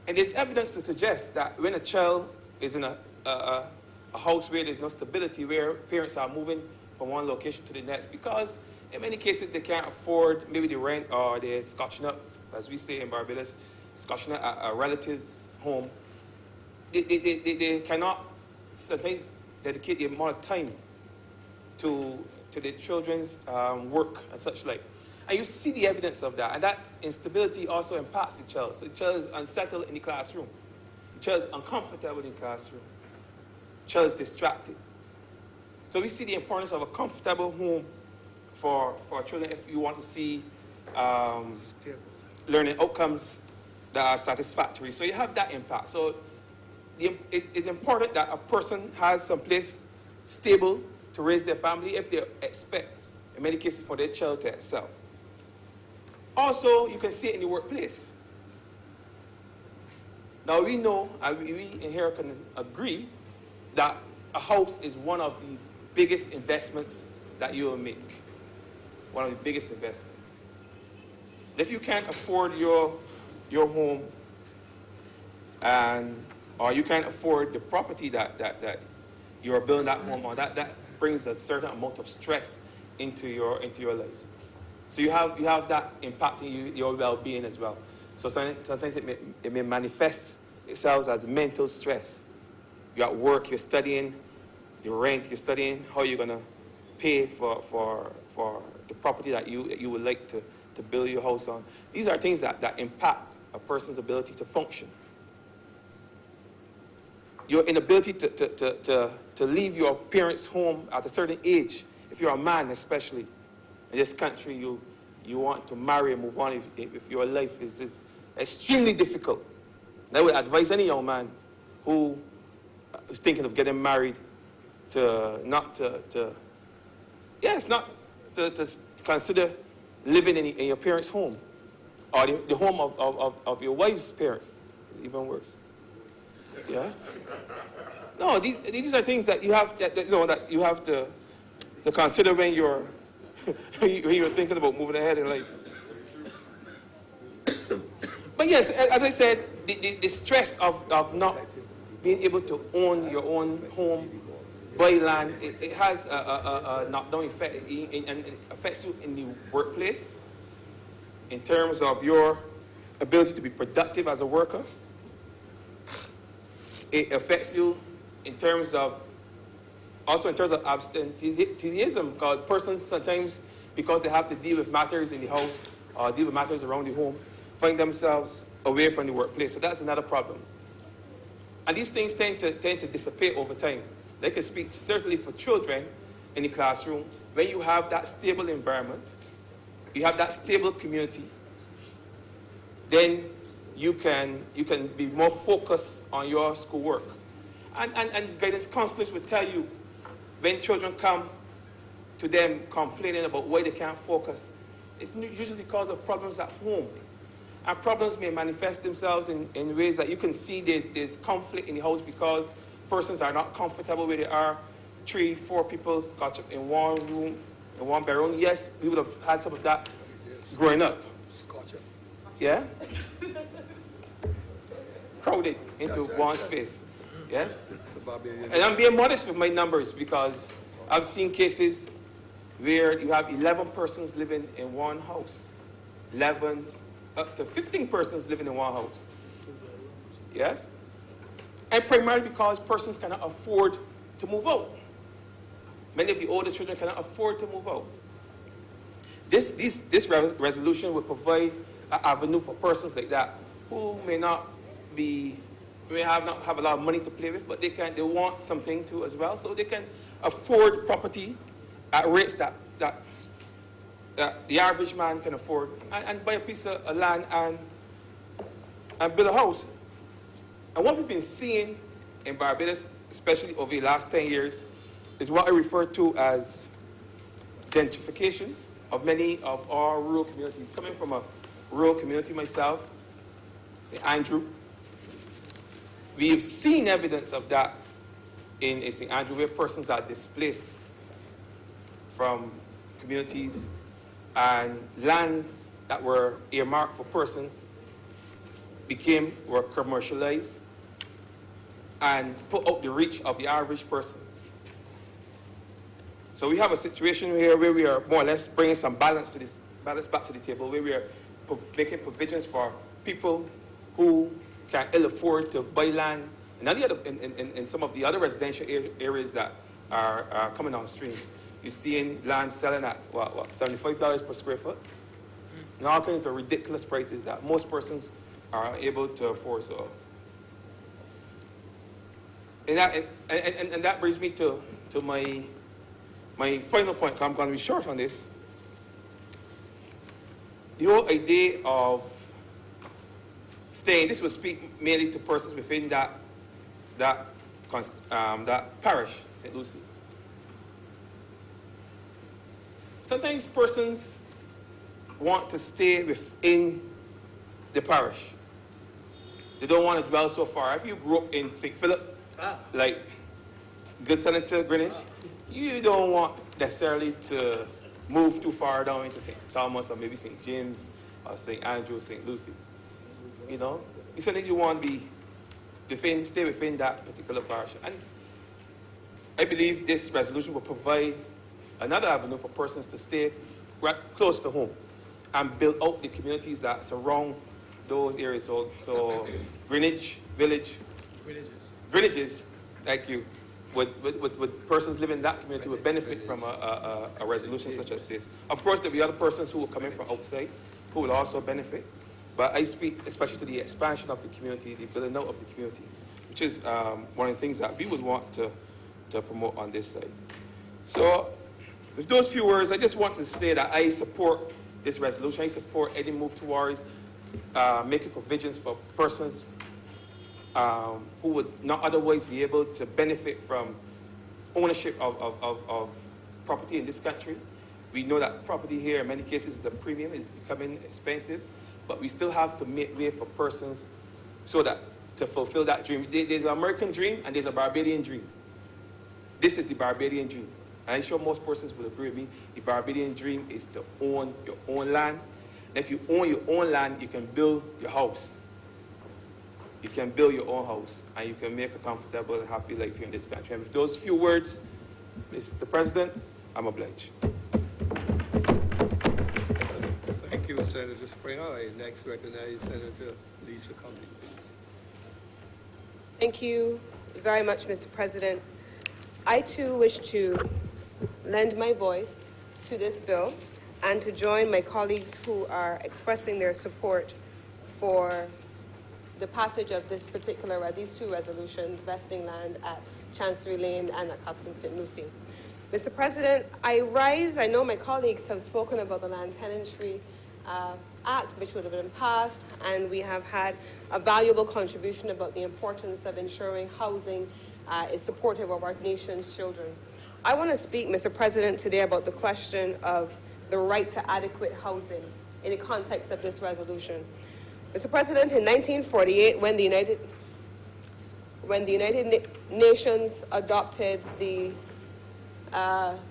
And there's evidence to suggest that when a child is in a house where there's no stability, where parents are moving from one location to the next, because in many cases they can't afford maybe the rent, or they're scotching up, as we say in Barbados, scotching up a relative's home, they cannot sometimes dedicate the amount of time to the children's work and such like. And you see the evidence of that. And that instability also impacts the child. So the child is unsettled in the classroom. The child's uncomfortable in the classroom. Child's distracted. So we see the importance of a comfortable home for children if you want to see learning outcomes that are satisfactory. So you have that impact. So it's important that a person has some place stable to raise their family if they expect, in many cases, for their child to excel. Also, you can see it in the workplace. Now we know, we in here can agree, that a house is one of the biggest investments that you will make. One of the biggest investments. If you can't afford your home, or you can't afford the property that you are building that home on, that brings a certain amount of stress into your life. So you have that impacting your well-being as well. So sometimes it may manifest itself as mental stress. You're at work, you're studying, your rent, you're studying, how you're gonna pay for the property that you would like to build your house on. These are things that impact a person's ability to function. Your inability to leave your parents' home at a certain age, if you're a man especially, in this country, you want to marry and move on if your life is extremely difficult. And I would advise any young man who is thinking of getting married not to consider living in your parents' home, or the home of your wife's parents. It's even worse. Yeah. No, these are things that you have that you have to consider when you're when you're thinking about moving ahead in life. But yes, as I said, the stress of not being able to own your own home, buy land, it has a knock-down effect, and it affects you in the workplace in terms of your ability to be productive as a worker. It affects you in terms of absenteeism, because persons sometimes, because they have to deal with matters in the house or deal with matters around the home, find themselves away from the workplace. So that's another problem. And these things tend to dissipate over time. They can speak certainly for children in the classroom. When you have that stable environment, you have that stable community, then you can be more focused on your schoolwork. And guidance counselors will tell you, when children come to them complaining about why they can't focus, it's usually because of problems at home. And problems may manifest themselves in ways that you can see there's conflict in the house because persons are not comfortable where they are. 3-4 people scotch up in one room, in one bedroom. Yes, we would have had some of that growing up. Scotch up. Yeah? Crowded into one space. Yes? And I'm being modest with my numbers because I've seen cases where you have 11 persons living in one house. 11 up to 15 persons living in one house. Yes? And primarily because persons cannot afford to move out. Many of the older children cannot afford to move out. This resolution will provide an avenue for persons like that who may not have a lot of money to play with, but they want something too as well, so they can afford property at rates that the average man can afford, and buy a piece of land and build a house. And what we've been seeing in Barbados, especially over the last 10 years, is what I refer to as gentrification of many of our rural communities. Coming from a rural community myself, St. Andrew, we have seen evidence of that in St. Andrew, where persons are displaced from communities and lands that were earmarked for persons were commercialized and put out the reach of the average person. So we have a situation here where we are more or less bringing some balance back to the table, where we are making provisions for people who can ill afford to buy land in some of the other residential areas that are coming on stream. You're seeing land selling at $75 per square foot, and all kinds of ridiculous prices that most persons are able to afford. So And that brings me to my final point, 'cause I'm going to be short on this. The whole idea of staying, this will speak mainly to persons within that parish, St. Lucie. Sometimes persons want to stay within the parish. They don't want to dwell so far. If you grew up in St. Philip, like good Senator Greenwich, you don't want necessarily to move too far down into St. Thomas or maybe St. James or St. Andrew, St. Lucie. You know, sometimes you want to be stay within that particular parish. And I believe this resolution will provide another avenue for persons to stay right close to home and build out the communities that surround those areas. So Greenwich Village, Greenwiches, thank you, with persons living in that community would benefit from a resolution such as this. Of course, there'll be other persons who will come in from outside who will also benefit. But I speak especially to the expansion of the community, the building out of the community, which is one of the things that we would want to promote on this side. So with those few words, I just want to say that I support this resolution. I support any move towards making provisions for persons who would not otherwise be able to benefit from ownership of property in this country. We know that property here, in many cases, the premium is becoming expensive, but we still have to make way for persons so that to fulfill that dream. There's an American dream and there's a Barbadian dream. This is the Barbadian dream. And I'm sure most persons will agree with me. The Barbadian dream is to own your own land. And if you own your own land, you can build your house. You can build your own house and you can make a comfortable and happy life here in this country. And with those few words, Mr. President, I'm obliged. Thank you, Senator Springer. I next recognize Senator Lisa Cummings. Thank you very much, Mr. President. I too wish to lend my voice to this bill and to join my colleagues who are expressing their support for the passage of this particular, these two resolutions, vesting land at Chancery Lane and at Copson St. Lucie. Mr. President, I know my colleagues have spoken about the Land Tenantry Act, which would have been passed, and we have had a valuable contribution about the importance of ensuring housing is supportive of our nation's children. I want to speak, Mr. President, today about the question of the right to adequate housing in the context of this resolution. Mr. President, in 1948, when the United Nations adopted the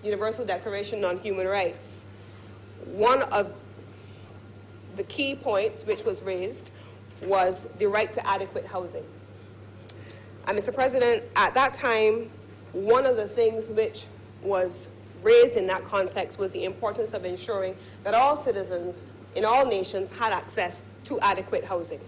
Universal Declaration on Human Rights, one of the key points which was raised was the right to adequate housing. And Mr. President, at that time, one of the things which was raised in that context was the importance of ensuring that all citizens in all nations had access to adequate housing.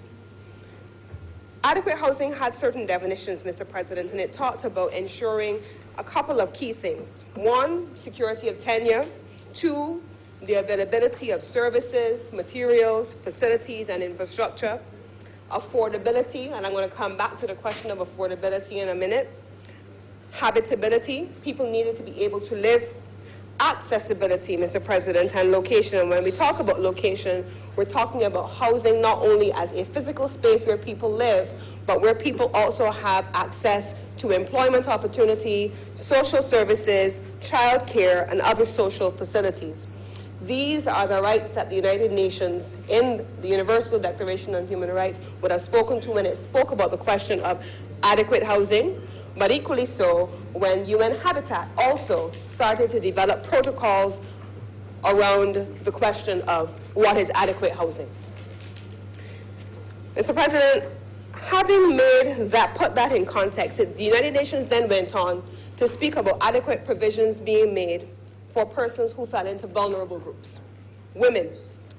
Adequate housing had certain definitions, Mr. President, and it talked about ensuring a couple of key things. One, security of tenure. Two, the availability of services, materials, facilities, and infrastructure. Affordability, and I'm going to come back to the question of affordability in a minute. Habitability, people needed to be able to live. Accessibility, Mr. President, and location. And when we talk about location, we're talking about housing not only as a physical space where people live, but where people also have access to employment opportunity, social services, child care, and other social facilities. These are the rights that the United Nations in the Universal Declaration on Human Rights would have spoken to when it spoke about the question of adequate housing, but equally so when UN Habitat also started to develop protocols around the question of what is adequate housing. Mr. President, having put that in context, the United Nations then went on to speak about adequate provisions being made for persons who fell into vulnerable groups. Women.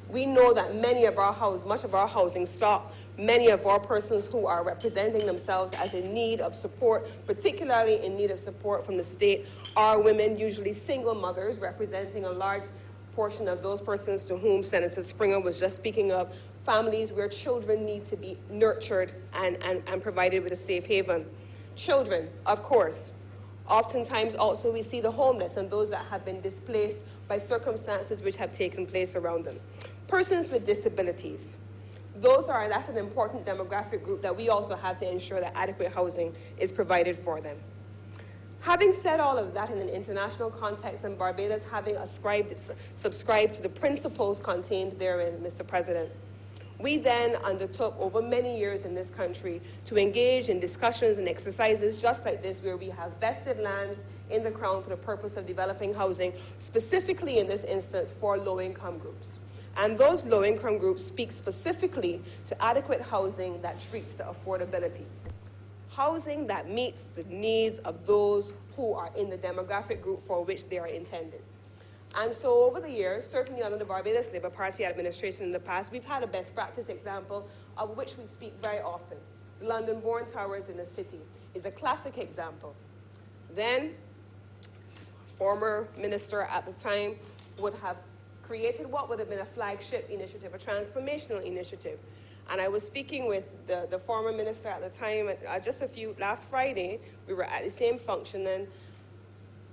We know that much of our housing stock, many of our persons who are representing themselves as in need of support, particularly in need of support from the state, are women, usually single mothers, representing a large portion of those persons to whom Senator Springer was just speaking of, families where children need to be nurtured and provided with a safe haven. Children, of course. Oftentimes also we see the homeless and those that have been displaced by circumstances which have taken place around them. Persons with disabilities. That's an important demographic group that we also have to ensure that adequate housing is provided for them. Having said all of that in an international context, and Barbados having subscribed to the principles contained therein, Mr. President, we then undertook over many years in this country to engage in discussions and exercises just like this, where we have vested lands in the Crown for the purpose of developing housing, specifically in this instance for low-income groups. And those low-income groups speak specifically to adequate housing that treats the affordability. Housing that meets the needs of those who are in the demographic group for which they are intended. And so over the years, certainly under the Barbados Labour Party administration in the past, we've had a best practice example of which we speak very often. The London-born towers in the city is a classic example. Then, former minister at the time would have created what would have been a flagship initiative, a transformational initiative. And I was speaking with the former minister at the time, last Friday, we were at the same function, and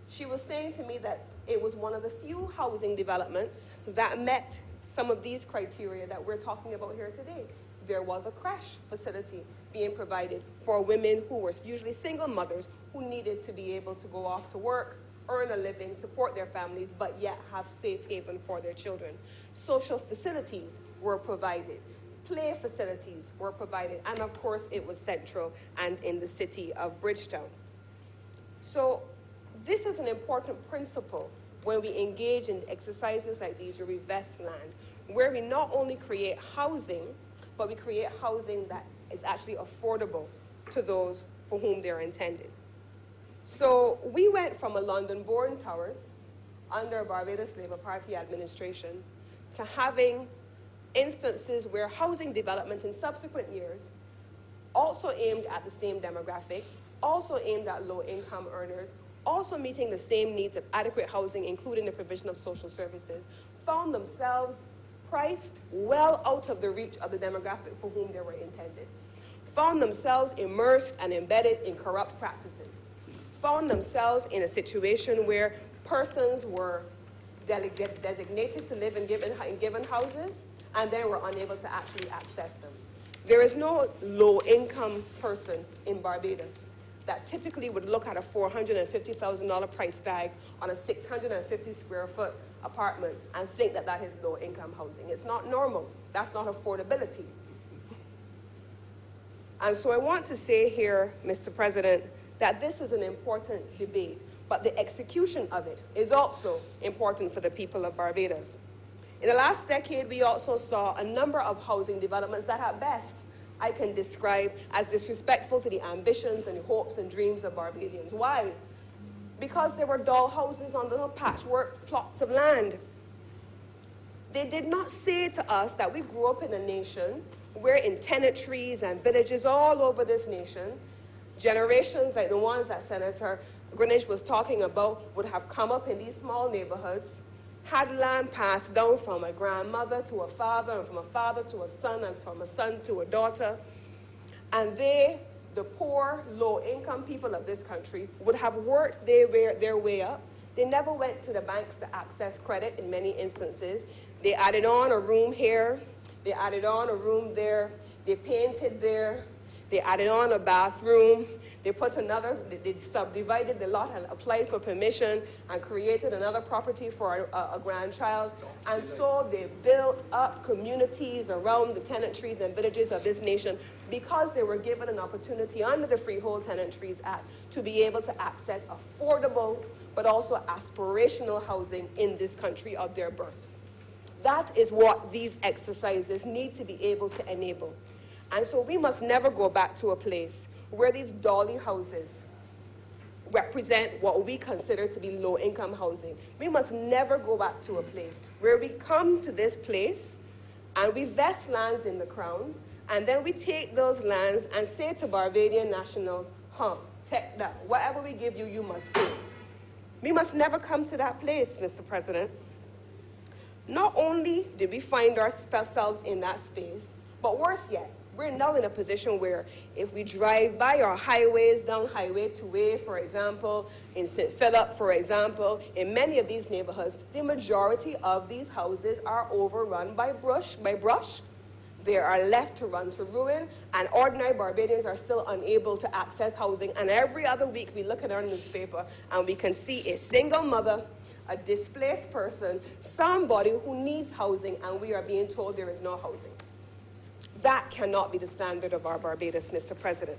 she was saying to me that it was one of the few housing developments that met some of these criteria that we're talking about here today. There was a crash facility being provided for women who were usually single mothers who needed to be able to go off to work, earn a living, support their families, but yet have safe haven for their children. Social facilities were provided. Play facilities were provided. And of course, it was central and in the city of Bridgetown. So this is an important principle when we engage in exercises like these where we vest land, where we not only create housing, but we create housing that is actually affordable to those for whom they're intended. So we went from a London-born towers under Barbados Labour Party administration to having instances where housing development in subsequent years also aimed at the same demographic, also aimed at low-income earners, also meeting the same needs of adequate housing, including the provision of social services, found themselves priced well out of the reach of the demographic for whom they were intended, found themselves immersed and embedded in corrupt practices, found themselves in a situation where persons were designated to live in given houses and then were unable to actually access them. There is no low-income person in Barbados that typically would look at a $450,000 price tag on a 650 square foot apartment and think that that is low-income housing. It's not normal. That's not affordability. And so I want to say here, Mr. President, that this is an important debate, but the execution of it is also important for the people of Barbados. In the last decade, we also saw a number of housing developments that at best I can describe as disrespectful to the ambitions and the hopes and dreams of Barbadians. Why? Because there were doll houses on little patchwork plots of land. They did not say to us that we grew up in a nation where in tenantries and villages all over this nation, generations like the ones that Senator Greenwich was talking about would have come up in these small neighborhoods, had land passed down from a grandmother to a father, and from a father to a son, and from a son to a daughter. And they, the poor, low-income people of this country, would have worked their way up. They never went to the banks to access credit in many instances. They added on a room here, they added on a room there, they painted there, they added on a bathroom, they subdivided the lot and applied for permission and created another property for a grandchild. And so they built up communities around the tenantries and villages of this nation because they were given an opportunity under the Freehold Tenantries Act to be able to access affordable but also aspirational housing in this country of their birth. That is what these exercises need to be able to enable. And so we must never go back to a place where these dolly houses represent what we consider to be low-income housing. We must never go back to a place where we come to this place and we vest lands in the Crown, and then we take those lands and say to Barbadian nationals, take that. Whatever we give you, you must take. We must never come to that place, Mr. President. Not only did we find ourselves in that space, but worse yet, We're now in a position where if we drive by our highways, down Highway 2A, for example, in St. Philip, for example, in many of these neighborhoods, the majority of these houses are overrun by brush. They are left to run to ruin, and ordinary Barbadians are still unable to access housing. And every other week we look at our newspaper and we can see a single mother, a displaced person, somebody who needs housing, and we are being told there is no housing. That cannot be the standard of our Barbados, Mr. President.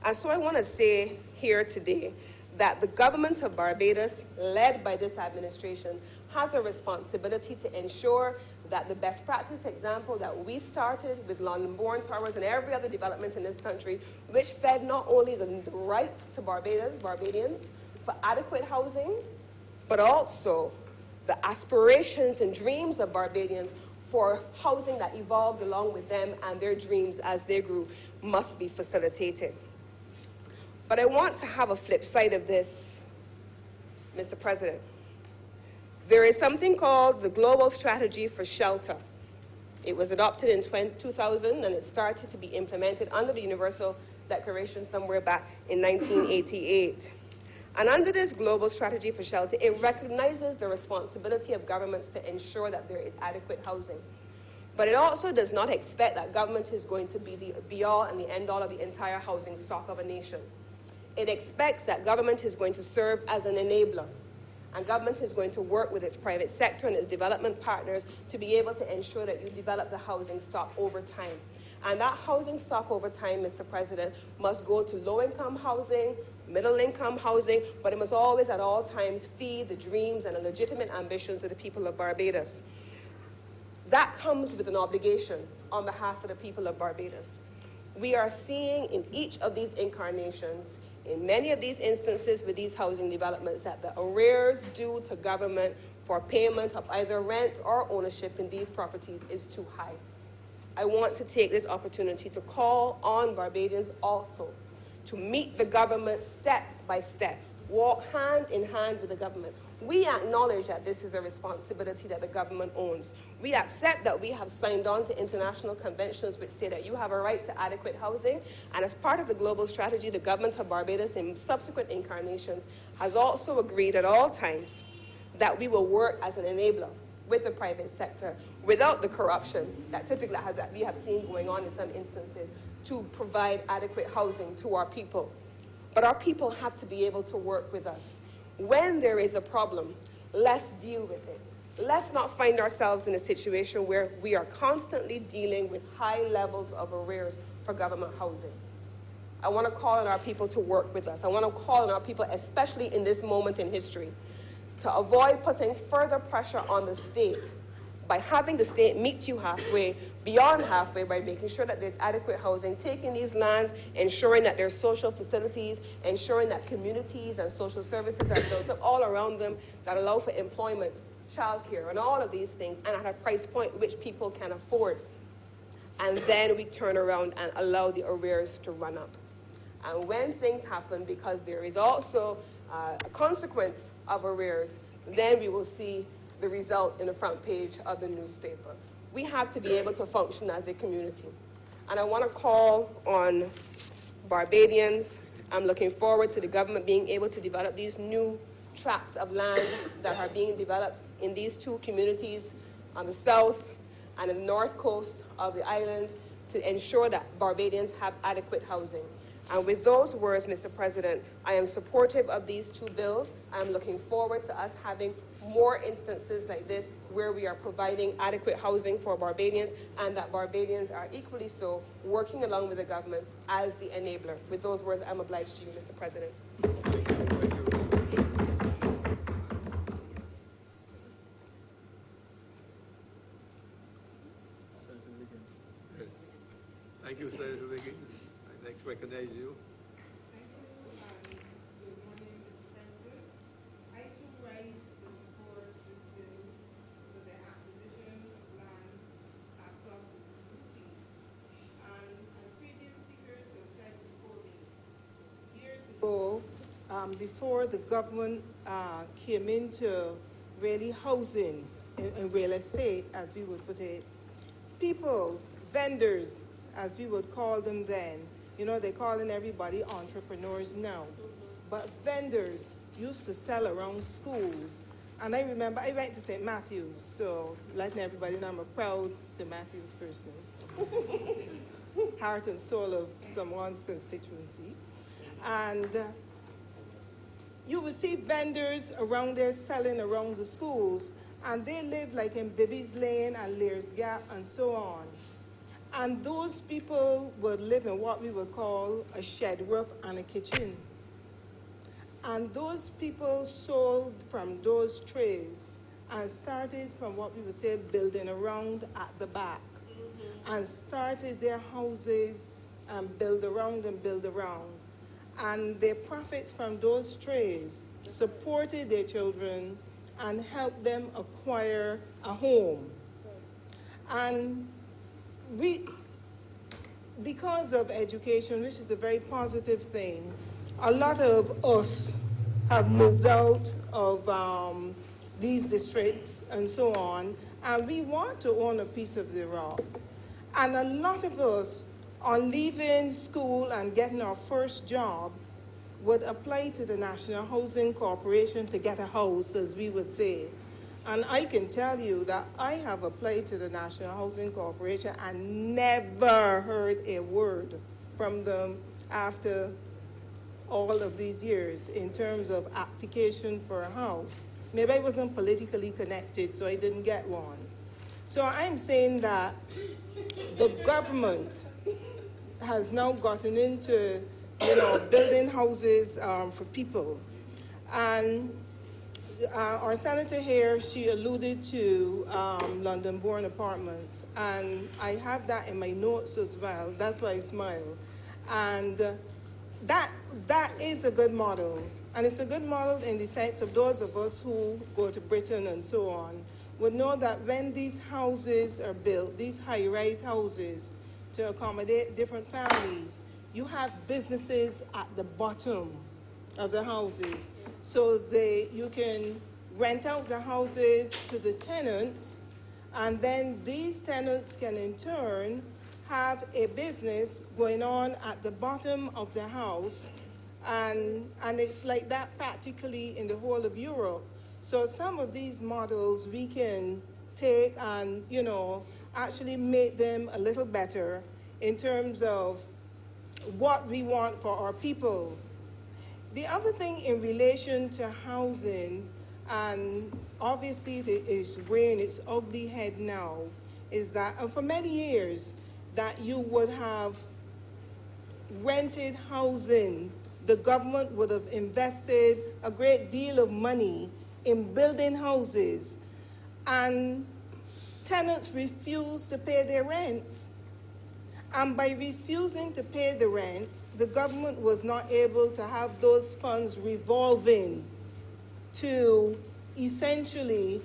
And so I want to say here today that the government of Barbados, led by this administration, has a responsibility to ensure that the best practice example that we started with London-born Towers and every other development in this country, which fed not only the right to Barbadians for adequate housing, but also the aspirations and dreams of Barbadians for housing that evolved along with them and their dreams as they grew, must be facilitated. But I want to have a flip side of this, Mr. President. There is something called the Global Strategy for Shelter. It was adopted in 2000 and it started to be implemented under the Universal Declaration somewhere back in 1988. And under this Global Strategy for Shelter, it recognizes the responsibility of governments to ensure that there is adequate housing. But it also does not expect that government is going to be the be-all and the end-all of the entire housing stock of a nation. It expects that government is going to serve as an enabler, and government is going to work with its private sector and its development partners to be able to ensure that you develop the housing stock over time. And that housing stock over time, Mr. President, must go to low-income housing, middle-income housing, but it must always at all times feed the dreams and the legitimate ambitions of the people of Barbados. That comes with an obligation on behalf of the people of Barbados. We are seeing in each of these incarnations, in many of these instances with these housing developments, that the arrears due to government for payment of either rent or ownership in these properties is too high. I want to take this opportunity to call on Barbadians also to meet the government step by step, walk hand in hand with the government. We acknowledge that this is a responsibility that the government owns. We accept that we have signed on to international conventions which say that you have a right to adequate housing, and as part of the global strategy, the government of Barbados in subsequent incarnations has also agreed at all times that we will work as an enabler with the private sector without the corruption that typically we have seen going on in some instances to provide adequate housing to our people. But our people have to be able to work with us. When there is a problem, let's deal with it. Let's not find ourselves in a situation where we are constantly dealing with high levels of arrears for government housing. I want to call on our people to work with us. I want to call on our people, especially in this moment in history, to avoid putting further pressure on the state by having the state meet you halfway, beyond halfway, by making sure that there's adequate housing, taking these lands, ensuring that there's social facilities, ensuring that communities and social services are built up all around them that allow for employment, childcare, and all of these things, and at a price point which people can afford. And then we turn around and allow the arrears to run up. And when things happen, because there is also a consequence of arrears, then we will see the result in the front page of the newspaper. We have to be able to function as a community. And I want to call on Barbadians. I'm looking forward to the government being able to develop these new tracts of land that are being developed in these two communities on the south and the north coast of the island to ensure that Barbadians have adequate housing. And with those words, Mr. President, I am supportive of these two bills. I'm looking forward to us having more instances like this where we are providing adequate housing for Barbadians, and that Barbadians are equally so working along with the government as the enabler. With those words, I'm obliged to you, Mr. President. Thank you, Senator Wiggins. I next recognize you. Before the government came into really housing and real estate, as we would put it, people, vendors, as we would call them then. You know, they're calling everybody entrepreneurs now. But vendors used to sell around schools. And I remember I went to St. Matthew's, so letting everybody know I'm a proud St. Matthew's person. Heart and soul of someone's constituency. And you would see vendors around there selling around the schools, and they live like in Bibby's Lane and Lear's Gap and so on. And those people would live in what we would call a shed roof and a kitchen. And those people sold from those trays and started from what we would say building around at the back, and started their houses and build around and build around. And their profits from those trays supported their children and helped them acquire a home. And because of education, which is a very positive thing, a lot of us have moved out of these districts and so on, and we want to own a piece of the rock. And a lot of us, on leaving school and getting our first job, would apply to the National Housing Corporation to get a house, as we would say. And I can tell you that I have applied to the National Housing Corporation and never heard a word from them after all of these years in terms of application for a house. Maybe I wasn't politically connected, so I didn't get one. So I'm saying that the government has now gotten into, building houses for people. And our senator here, she alluded to London-born apartments, and I have that in my notes as well. That's why I smile. And that is a good model, and it's a good model in the sense of those of us who go to Britain and so on would know that when these houses are built, these high-rise houses to accommodate different families, you have businesses at the bottom of the houses. So you can rent out the houses to the tenants, and then these tenants can in turn have a business going on at the bottom of the house, and it's like that practically in the whole of Europe. So some of these models we can take and, actually make them a little better in terms of what we want for our people. The other thing in relation to housing, and obviously it is rearing its ugly head now, is that, and for many years, that you would have rented housing. The government would have invested a great deal of money in building houses, and tenants refused to pay their rents. And by refusing to pay the rents, the government was not able to have those funds revolving to essentially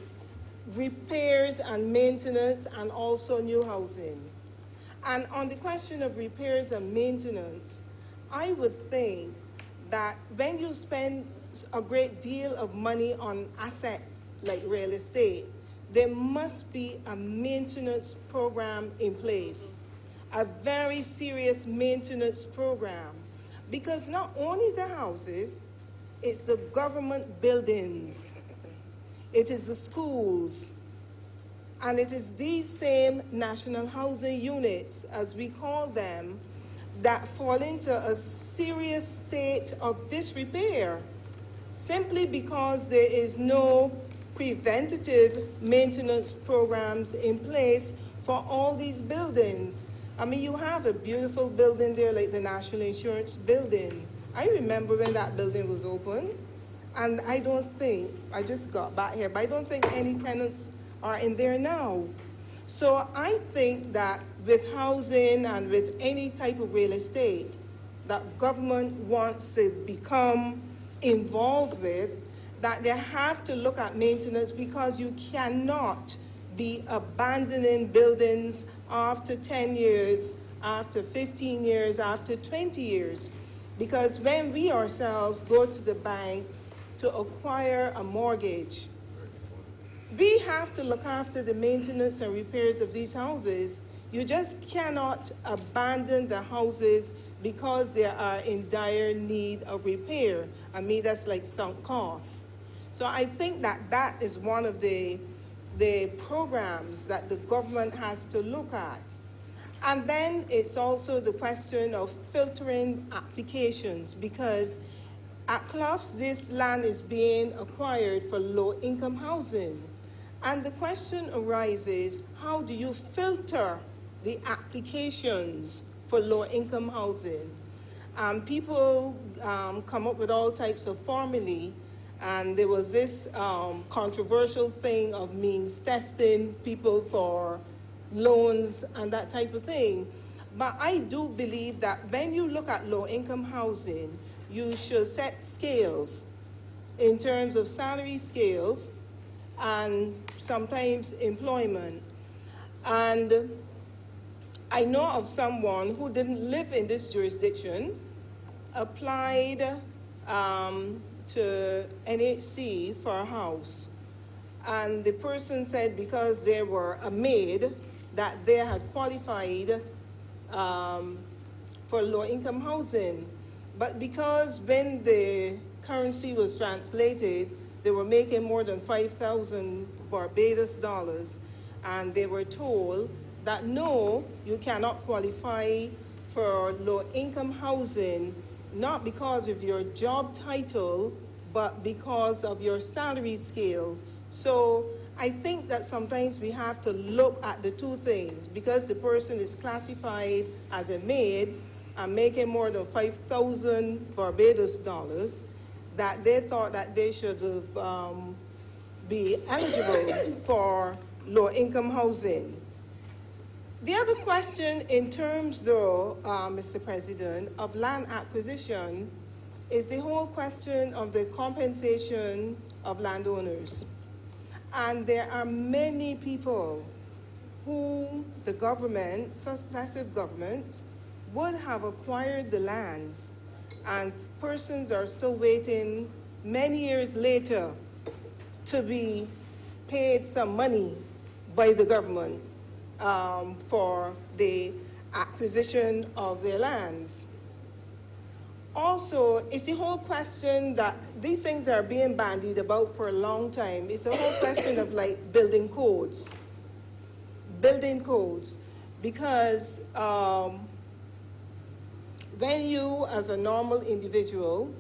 repairs and maintenance and also new housing. And on the question of repairs and maintenance, I would think that when you spend a great deal of money on assets like real estate, there must be a maintenance program in place, a very serious maintenance program. Because not only the houses, it's the government buildings, it is the schools, and it is these same national housing units, as we call them, that fall into a serious state of disrepair simply because there is no preventative maintenance programs in place for all these buildings. I mean, you have a beautiful building there like the National Insurance Building. I remember when that building was open, and I just got back here, but I don't think any tenants are in there now. So I think that with housing and with any type of real estate that government wants to become involved with, that they have to look at maintenance, because you cannot be abandoning buildings after 10 years, after 15 years, after 20 years. Because when we ourselves go to the banks to acquire a mortgage, we have to look after the maintenance and repairs of these houses. You just cannot abandon the houses because they are in dire need of repair. I mean, that's like sunk costs. So I think that that is one of the programs that the government has to look at. And then it's also the question of filtering applications, because at Cloughs, this land is being acquired for low-income housing. And the question arises, how do you filter the applications for low-income housing? People come up with all types of formulae, and there was this controversial thing of means testing people for loans and that type of thing. But I do believe that when you look at low-income housing, you should set scales in terms of salary scales and sometimes employment. And I know of someone who didn't live in this jurisdiction, applied to NHC for a house. And the person said because they were a maid, that they had qualified for low-income housing. But because when the currency was translated, they were making more than 5,000 Barbados dollars, and they were told that no, you cannot qualify for low-income housing, not because of your job title, but because of your salary scale. So I think that sometimes we have to look at the two things. Because the person is classified as a maid and making more than 5,000 Barbados dollars, that they thought that they should be eligible for low-income housing. The other question in terms, though, Mr. President, of land acquisition is the whole question of the compensation of landowners. And there are many people who the government, successive governments, would have acquired the lands, and persons are still waiting many years later to be paid some money by the government for the acquisition of their lands. Also, it's the whole question that these things are being bandied about for a long time. It's a whole question of like building codes. Building codes. Because when you, as a normal individual,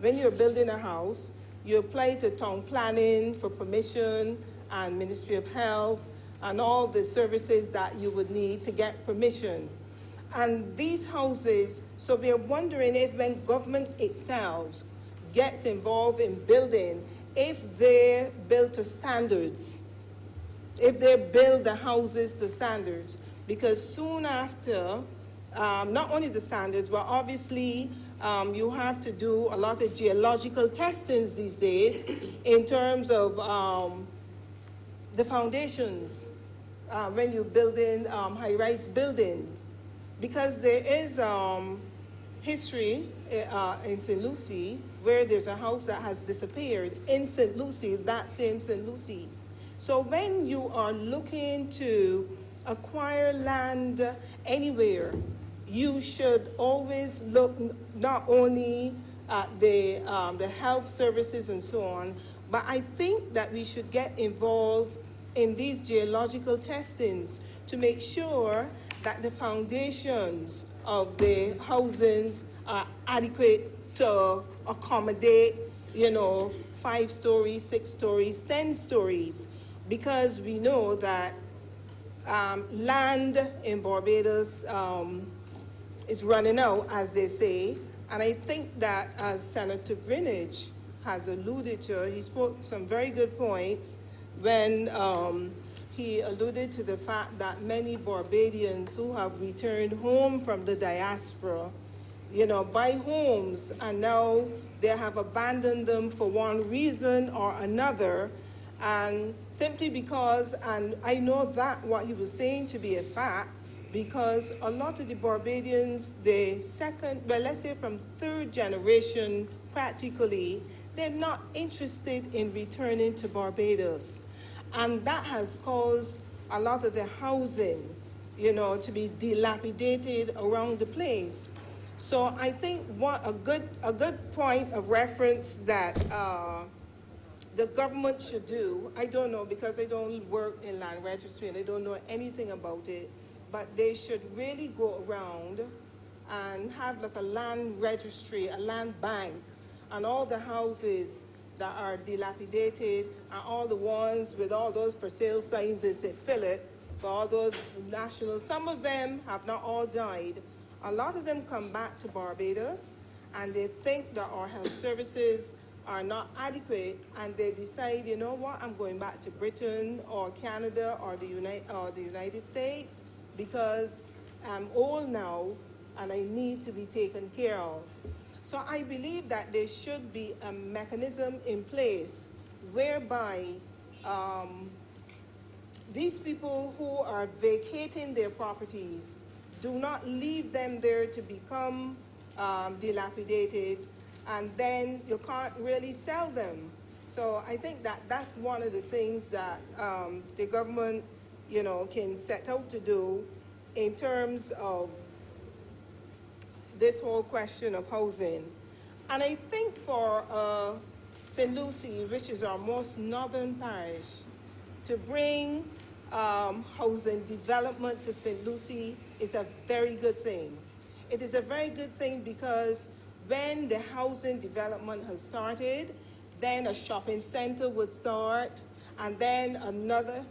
when you're building a house, you apply to town planning for permission and Ministry of Health and all the services that you would need to get permission. And these houses, so we're wondering if when government itself gets involved in building, if they build to standards, if they build the houses to standards, because soon after, not only the standards, but obviously you have to do a lot of geological testings these days in terms of the foundations when you're building high-rise buildings. Because there is history in St. Lucie where there's a house that has disappeared in St. Lucie, that same St. Lucie. So when you are looking to acquire land anywhere, you should always look not only at the health services and so on, but I think that we should get involved in these geological testings to make sure that the foundations of the housings are adequate to accommodate, 5 stories, 6 stories, 10 stories, because we know that land in Barbados is running out, as they say, and I think that, as Senator Greenidge has alluded to, he spoke some very good points when he alluded to the fact that many Barbadians who have returned home from the diaspora, buy homes, and now they have abandoned them for one reason or another, and simply because, and I know that what he was saying to be a fact, because a lot of the Barbadians, the second, well, let's say from third generation, practically, they're not interested in returning to Barbados. And that has caused a lot of the housing to be dilapidated around the place. So I think a good point of reference that the government should do, I don't know because I don't work in land registry and I don't know anything about it, but they should really go around and have like a land registry, a land bank, and all the houses that are dilapidated and all the ones with all those for sale signs they say fill it for all those nationals. Some of them have not all died. A lot of them come back to Barbados and they think that our health services are not adequate and they decide, you know what, I'm going back to Britain or Canada or the United States because I'm old now and I need to be taken care of. So I believe that there should be a mechanism in place whereby these people who are vacating their properties do not leave them there to become dilapidated and then you can't really sell them. So I think that that's one of the things that the government, can set out to do in terms of this whole question of housing. And I think for St. Lucie, which is our most northern parish, to bring housing development to St. Lucie is a very good thing. It is a very good thing because when the housing development has started, then a shopping center would start, and then another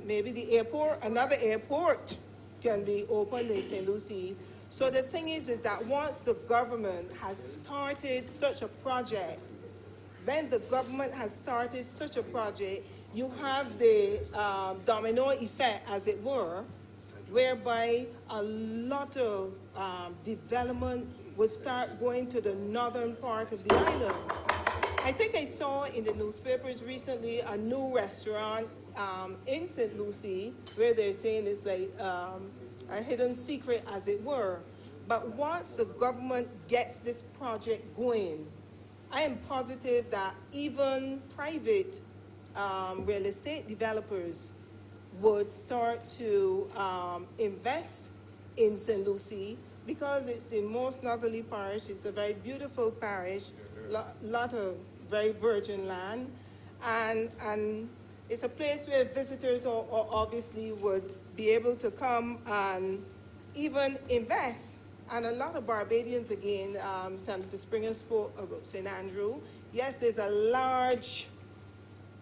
airport can be opened in St. Lucie. So the thing is that once the government has started such a project, when the government has started such a project, you have the domino effect, as it were, whereby a lot of development would start going to the northern part of the island. I think I saw in the newspapers recently a new restaurant in St. Lucie where they're saying it's like a hidden secret, as it were. But once the government gets this project going, I am positive that even private real estate developers would start to invest in St. Lucie because it's the most northerly parish. It's a very beautiful parish, lot of very virgin land, and it's a place where visitors obviously would be able to come and even invest. And a lot of Barbadians, again, Senator Springer spoke about St. Andrew. Yes, there's a large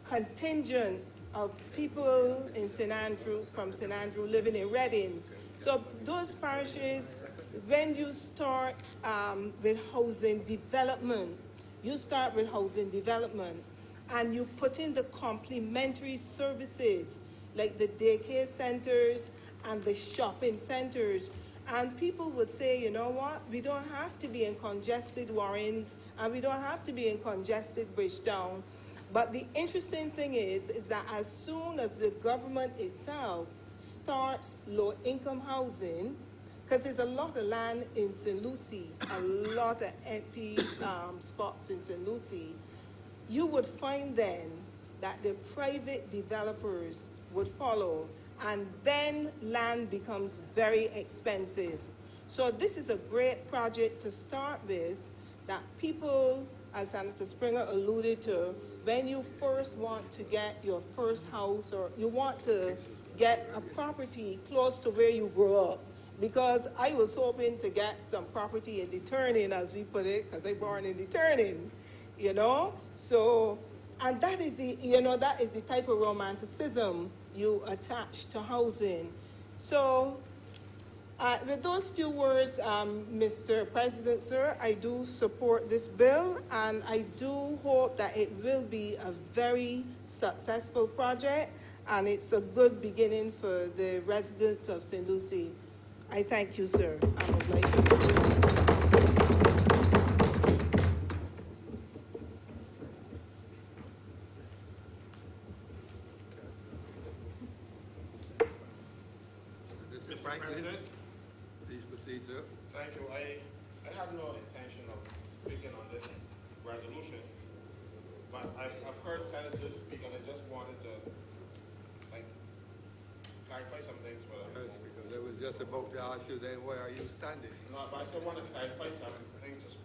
contingent of people in St. Andrew, from St. Andrew, living in Reading. So those parishes, when you start with housing development, and you put in the complementary services like the daycare centers and the shopping centers, and people would say, you know what, we don't have to be in congested Warrens and we don't have to be in congested Bridgetown. But the interesting thing is that as soon as the government itself starts low-income housing, because there's a lot of land in St. Lucie, a lot of empty spots in St. Lucie, you would find then that the private developers would follow, and then land becomes very expensive. So this is a great project to start with, that people, as Senator Springer alluded to, when you first want to get your first house or you want to get a property close to where you grew up, because I was hoping to get some property in the turning, as we put it, because I born in the turning, So, and that is the type of romanticism you attach to housing. So, with those few words, Mr. President, sir, I do support this bill, and I do hope that it will be a very successful project, and it's a good beginning for the residents of St. Lucie. I thank you, sir. I would like to. Franklin, President, please proceed, sir. thank you. I have no intention of speaking on this resolution, but I've heard senators speak, and I just wanted to clarify some things for them. Yes, because And I was just about to ask you then, where are you standing? No, but I said one of the clarify something, I think just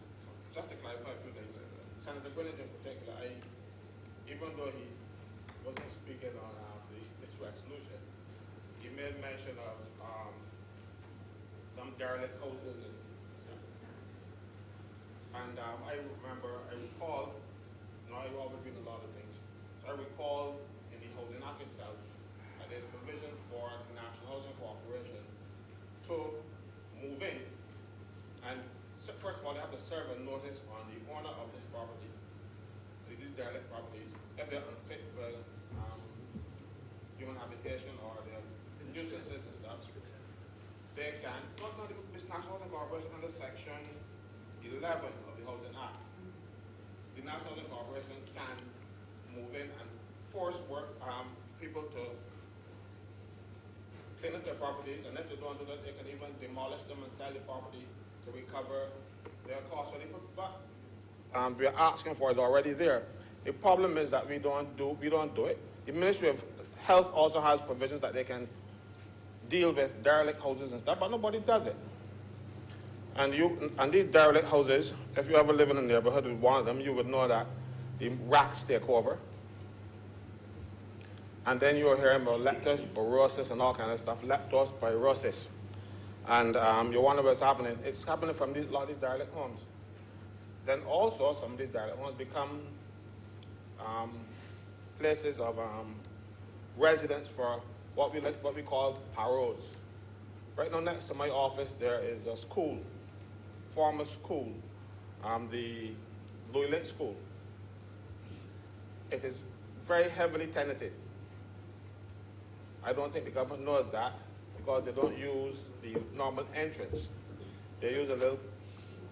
to clarify a few things. Senator Greenidge in particular, even though he wasn't speaking on this resolution, he made mention of some derelict houses and stuff. And I recall, I've always been a lot of things. So I recall in the Housing Act itself that there's provision for the National Housing Corporation to move in. And so first of all, they have to serve a notice on the owner of this property, these derelict properties, if they're unfit for human habitation or they're nuisances and stuff. They can, not the National Housing Corporation under Section 11 of the Housing Act. The National Housing Corporation can move in and force people to clean up their properties, and if they don't do that, they can even demolish them and sell the property to recover their costs. So what we're asking for is already there. The problem is that we don't do it. The Ministry of Health also has provisions that they can deal with derelict houses and stuff, but nobody does it. And these derelict houses, if you ever live in a neighborhood with one of them, you would know that the rats take over. And then you're hearing about leptospirosis and all kind of stuff, leptospirosis. And you wonder what's happening. It's happening from a lot of these derelict homes. Then also, some of these derelict homes become places of residence for what we call paroles. Right now, next to my office, there is a school, former school, the Louis Lynch School. It is very heavily tenanted. I don't think the government knows that because they don't use the normal entrance. They use a little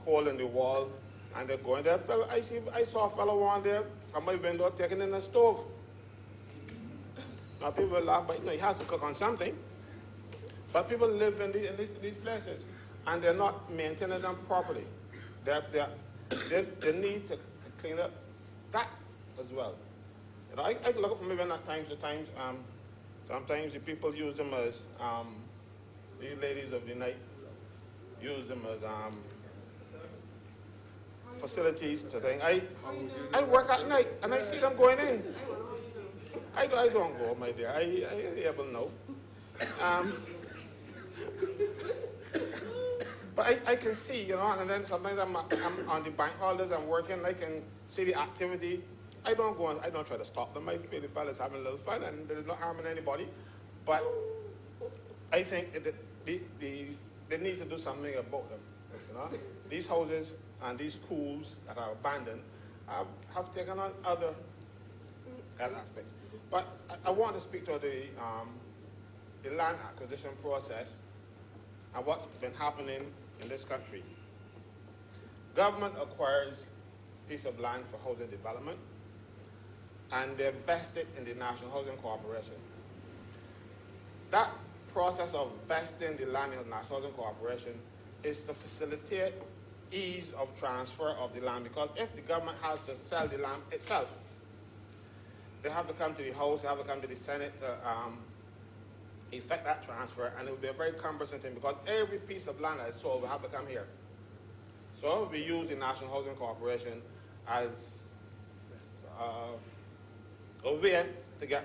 hole in the wall and they go in there. I saw a fellow one there from my window taking in a stove. Now people will laugh, but he has to cook on something. But people live in these places and they're not maintaining them properly. They need to clean up that as well. I look for maybe at times to times. Sometimes the people use them as, these ladies of the night use them as facilities to think. I work at night and I see them going in. I don't go, my dear. I able to know. But I can see, and then sometimes I'm on the bank holidays, I'm working, I can see the activity. I don't go I don't try to stop them. I feel the fellas having a little fun and there's no harm in anybody. But I think they need to do something about them. These houses and these schools that are abandoned have taken on other aspects. But I want to speak to the land acquisition process and what's been happening in this country. Government acquires a piece of land for housing development, and they're vested in the National Housing Corporation. That process of vesting the land in the National Housing Corporation is to facilitate ease of transfer of the land, because if the government has to sell the land itself, they have to come to the House, they have to come to the Senate to effect that transfer, and it will be a very cumbersome thing because every piece of land that is sold will have to come here. So we use the National Housing Corporation as a way to get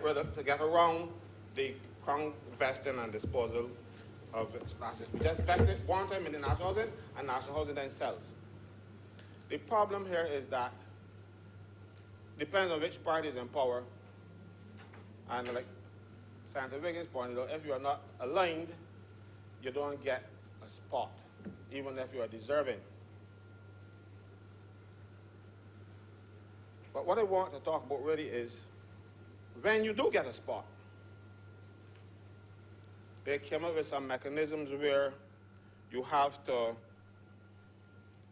around the Crown vesting and disposal of assets. We just vest it one time in the National Housing, and National Housing then sells. The problem here is that depends on which party is in power, and like Senator Wiggins pointed out, if you are not aligned, you don't get a spot, even if you are deserving. But what I want to talk about really is when you do get a spot, they came up with some mechanisms where you have to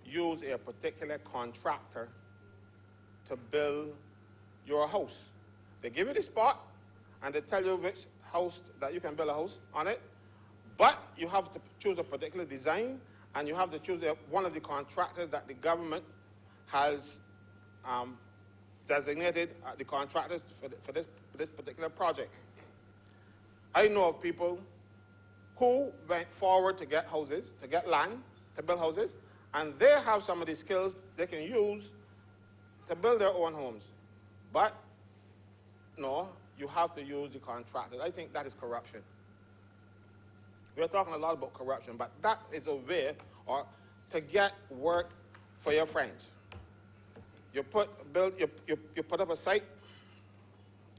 use a particular contractor to build your house. They give you the spot and they tell you which house that you can build a house on it, but you have to choose a particular design and you have to choose one of the contractors that the government has designated the contractors for this particular project. I know of people who went forward to get houses, to get land, to build houses, and they have some of the skills they can use to build their own homes. But no, you have to use the contractors. I think that is corruption. We're talking a lot about corruption, but that is a way or to get work for your friends. You put up a site,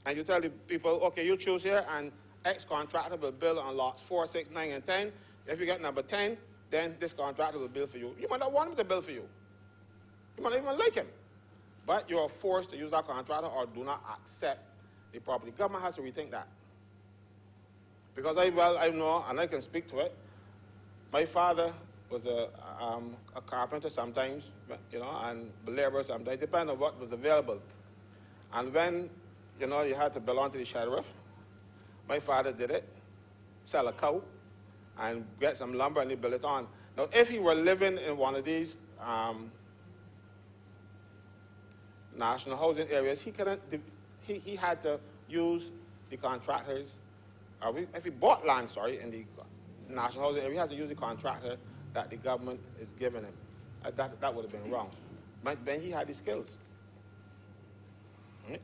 and you tell the people, okay, you choose here, and X contractor will build on lots 4, 6, 9, and 10. If you get number 10, then this contractor will build for you. You might not want him to build for you. You might not even like him. But you are forced to use that contractor or do not accept the property. Government has to rethink that. Because I know, and I can speak to it, my father was a carpenter sometimes, you know, and a laborer sometimes, depending on what was available. And when, you know, you had to belong to the sheriff, my father did it, sell a cow, and get some lumber and he built it on. Now, if he were living in one of these national housing areas, he had to use the contractors. If he bought land, in the national housing area, he has to use the contractor that the government is giving him. That would have been wrong. But then he had the skills. Right?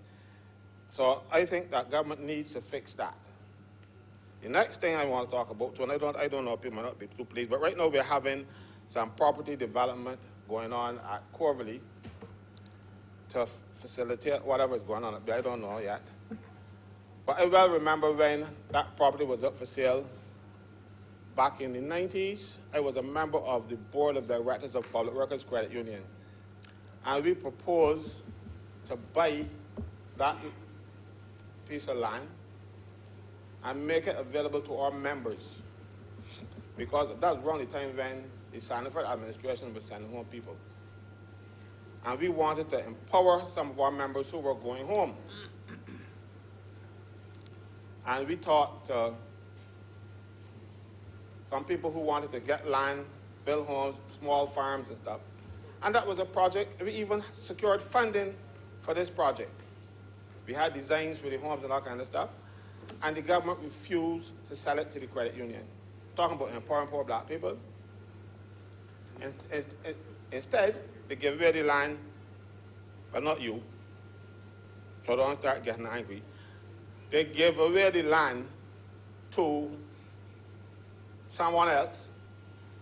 So I think that government needs to fix that. The next thing I want to talk about, and I don't know if people might not be too pleased, but right now we're having some property development going on at Corvally to facilitate whatever is going on up there. I don't know yet. But I well remember when that property was up for sale back in the 90s. I was a member of the board of directors of Public Workers Credit Union. And we proposed to buy that piece of land and make it available to our members. Because that was around the time when the Sanford administration was sending home people. And we wanted to empower some of our members who were going home. And we talked to some people who wanted to get land, build homes, small farms and stuff. And that was a project. We even secured funding for this project. We had designs for the homes and all kind of stuff. And the government refused to sell it to the credit union. Talking about empowering poor black people. Instead, they gave away the land, but not you. So don't start getting angry. They gave away the land to someone else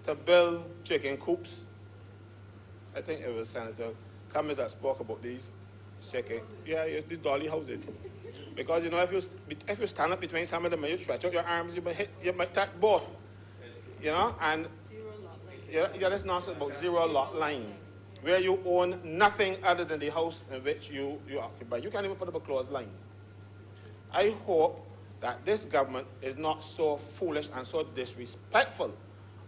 to build chicken coops. I think it was Senator Cummings that spoke about these chicken. Yeah, these dolly houses. Because, you know, if you stand up between some of them and you stretch out your arms, you might touch both. You know, and that's nonsense about zero lot line, where you own nothing other than the house in which you occupy. You can't even put up a clothesline. I hope that this government is not so foolish and so disrespectful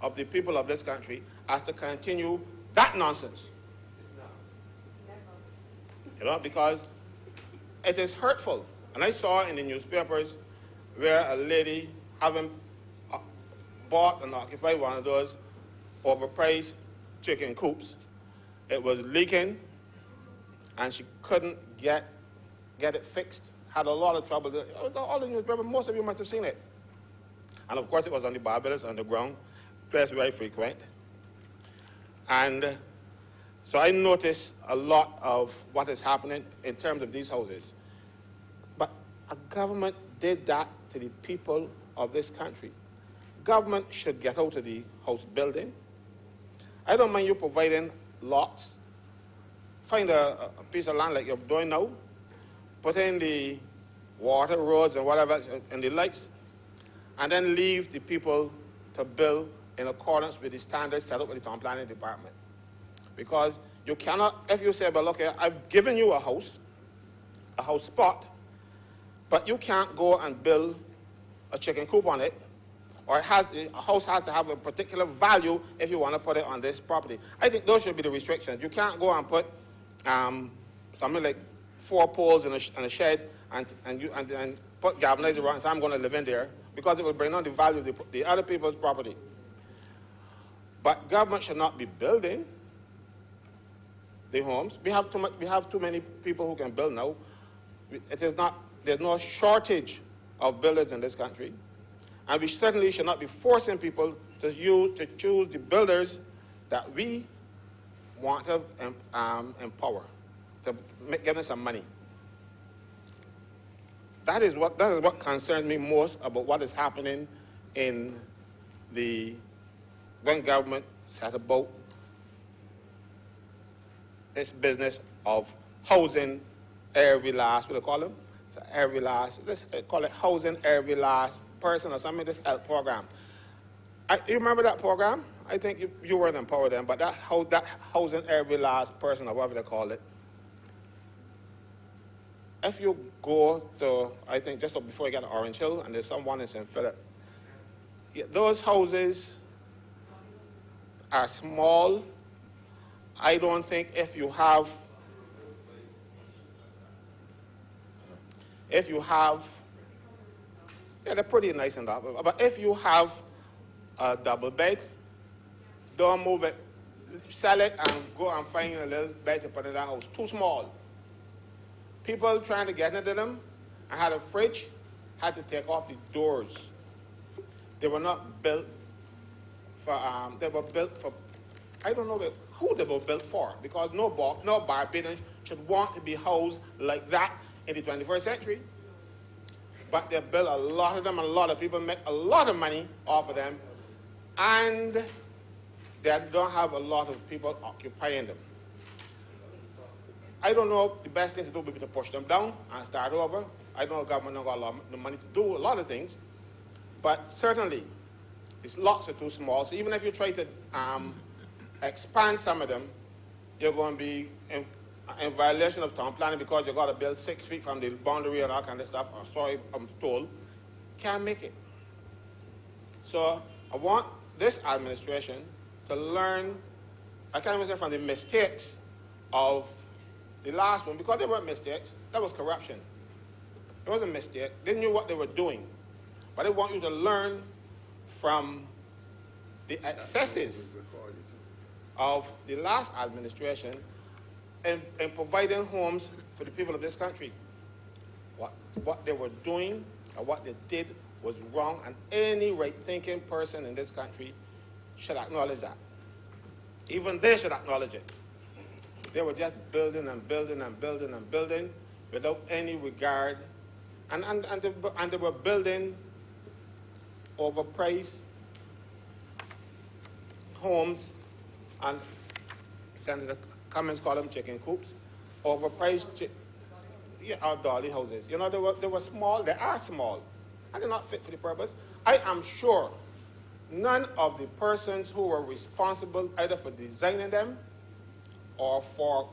of the people of this country as to continue that nonsense. You know, because it is hurtful. And I saw in the newspapers where a lady having bought and occupied one of those overpriced chicken coops, it was leaking and she couldn't get it fixed. Had a lot of trouble. It was all in the newspaper. Most of you must have seen it. And of course, it was on the Barbados underground, place very frequent. And so I noticed a lot of what is happening in terms of these houses. But a government did that to the people of this country. Government should get out of the house building. I don't mind you providing lots. Find a piece of land like you're doing now. Put in the water, roads, and whatever, and the lights, and then leave the people to build in accordance with the standards set up with the town planning department. Because you cannot, if you say, well, okay, I've given you a house spot, but you can't go and build a chicken coop on it, or a house has to have a particular value if you want to put it on this property. I think those should be the restrictions. You can't go and put something like 4 poles in a shed and put galvanizing around and say, I'm going to live in there, because it will bring down the value of the other people's property. But government should not be building the homes. We have too many people who can build now. There's no shortage of builders in this country. And we certainly should not be forcing people to choose the builders that we want to empower, to give them some money. That is what concerns me most about what is happening in when government set about this business of housing every last, what do they call them? So every last, let's call it housing every last person or something, this help program. You remember that program? I think you weren't empowered then, but that housing every last person or whatever they call it. If you go to, I think just before you get to Orange Hill, and there's someone in St. Philip, those houses are small. I don't think if you have, yeah, they're pretty nice and that, but if you have a double bed, don't move it, sell it and go and find a little bed to put in that house. Too small. People trying to get into them and had a fridge, had to take off the doors. They were not built for, they were built for, I don't know who they were built for, because no Barbadian should want to be housed like that in the 21st century. But they built a lot of them, and a lot of people make a lot of money off of them, and they don't have a lot of people occupying them. I don't know, the best thing to do would be to push them down and start over. I know the government don't got a lot of money to do a lot of things, but certainly, these lots are too small. So even if you try to expand some of them, you're going to be in violation of town planning because you've got to build 6 feet from the boundary and all kind of stuff. Or sorry, I'm told, can't make it. So I want this administration to learn, I can't even say from the mistakes of the last one, because they weren't mistakes, that was corruption. It was a mistake. They knew what they were doing. But they want you to learn from the excesses of the last administration in providing homes for the people of this country. What they were doing or what they did was wrong, and any right-thinking person in this country should acknowledge that. Even they should acknowledge it. They were just building and building and building and building without any regard. And they were building overpriced homes, and Senator Cummings called them chicken coops, overpriced dolly houses. You know, they were small, they are small, and they're not fit for the purpose. I am sure none of the persons who were responsible either for designing them or for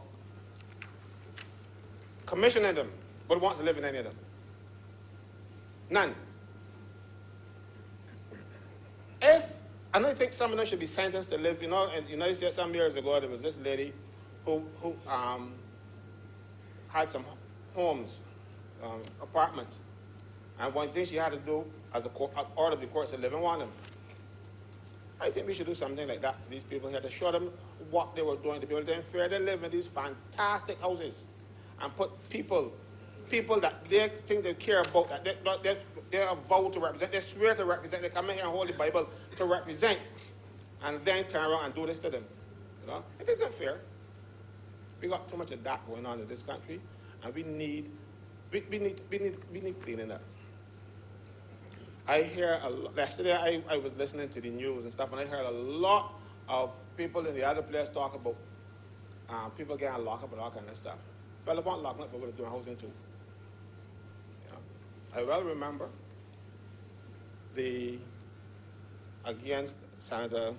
commissioning them would want to live in any of them. None. And I think some of them should be sentenced to live, in the United States some years ago, there was this lady who had some homes, apartments. And one thing she had to do as a order of the courts to live in one of them. I think we should do something like that to these people here, to show them what they were doing to people. They're fair. They live in these fantastic houses and put people that they think they care about, that they are vowed to represent, they swear to represent, they come in here and hold the Bible to represent, and then turn around and do this to them. It isn't fair. We got too much of that going on in this country, and we need cleaning up. I hear a lot, yesterday I was listening to the news and stuff, and I heard a lot of people in the other place talk about people getting locked up and all kind of stuff. Well, I want locked up, but we're doing housing too. I well remember against Senator,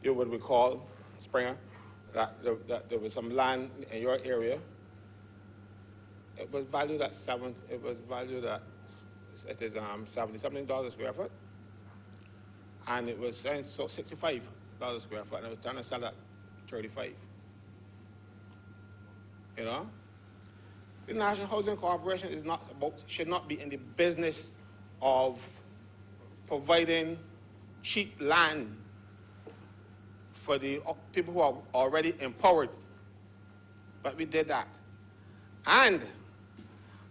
you would recall, Springer, that there was some land in your area. It was valued at it is $70-something a square foot, and it was saying so $65 a square foot, and I was trying to sell at $35. The National Housing Corporation should not be in the business of providing cheap land for the people who are already empowered. But we did that. And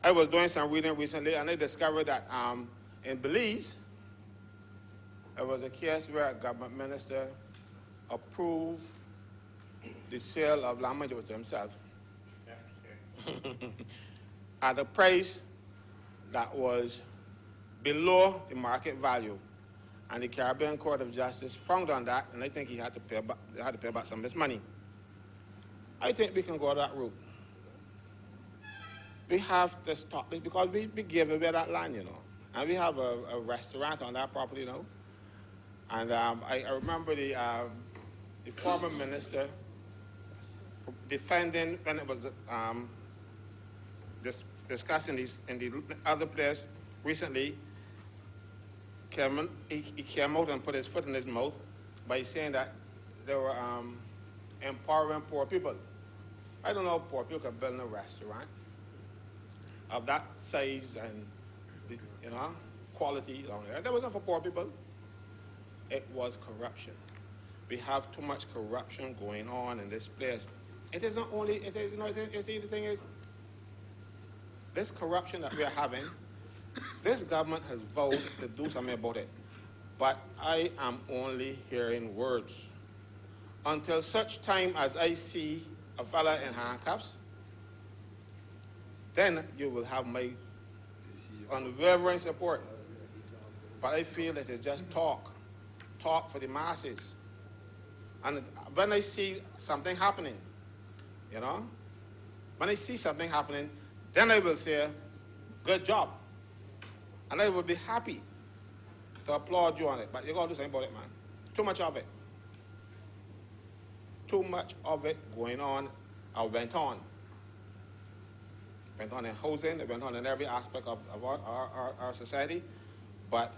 I was doing some reading recently, and I discovered that In Belize, there was a case where a government minister approved the sale of land to himself at a price that was below the market value. And the Caribbean Court of Justice frowned on that, and I think he had to pay back some of his money. I think we can go that route. We have to stop this because we gave away that land, and we have a restaurant on that property, And I remember the former minister defending when it was discussing this in the other place recently. He came out and put his foot in his mouth by saying that they were empowering poor people. I don't know if poor people can build a restaurant of that size and quality. That wasn't for poor people. It was corruption. We have too much corruption going on in this place. It is not only, the thing is, this corruption that we are having, this government has vowed to do something about it. But I am only hearing words. Until such time as I see a fella in handcuffs, then you will have my unwavering support. But I feel that it's just talk for the masses. And when I see something happening, when I see something happening, then I will say, good job. And I will be happy to applaud you on it. But you got to do something about it, man. Too much of it. Too much of it going on or went on. Went on in housing, it went on in every aspect of our society. But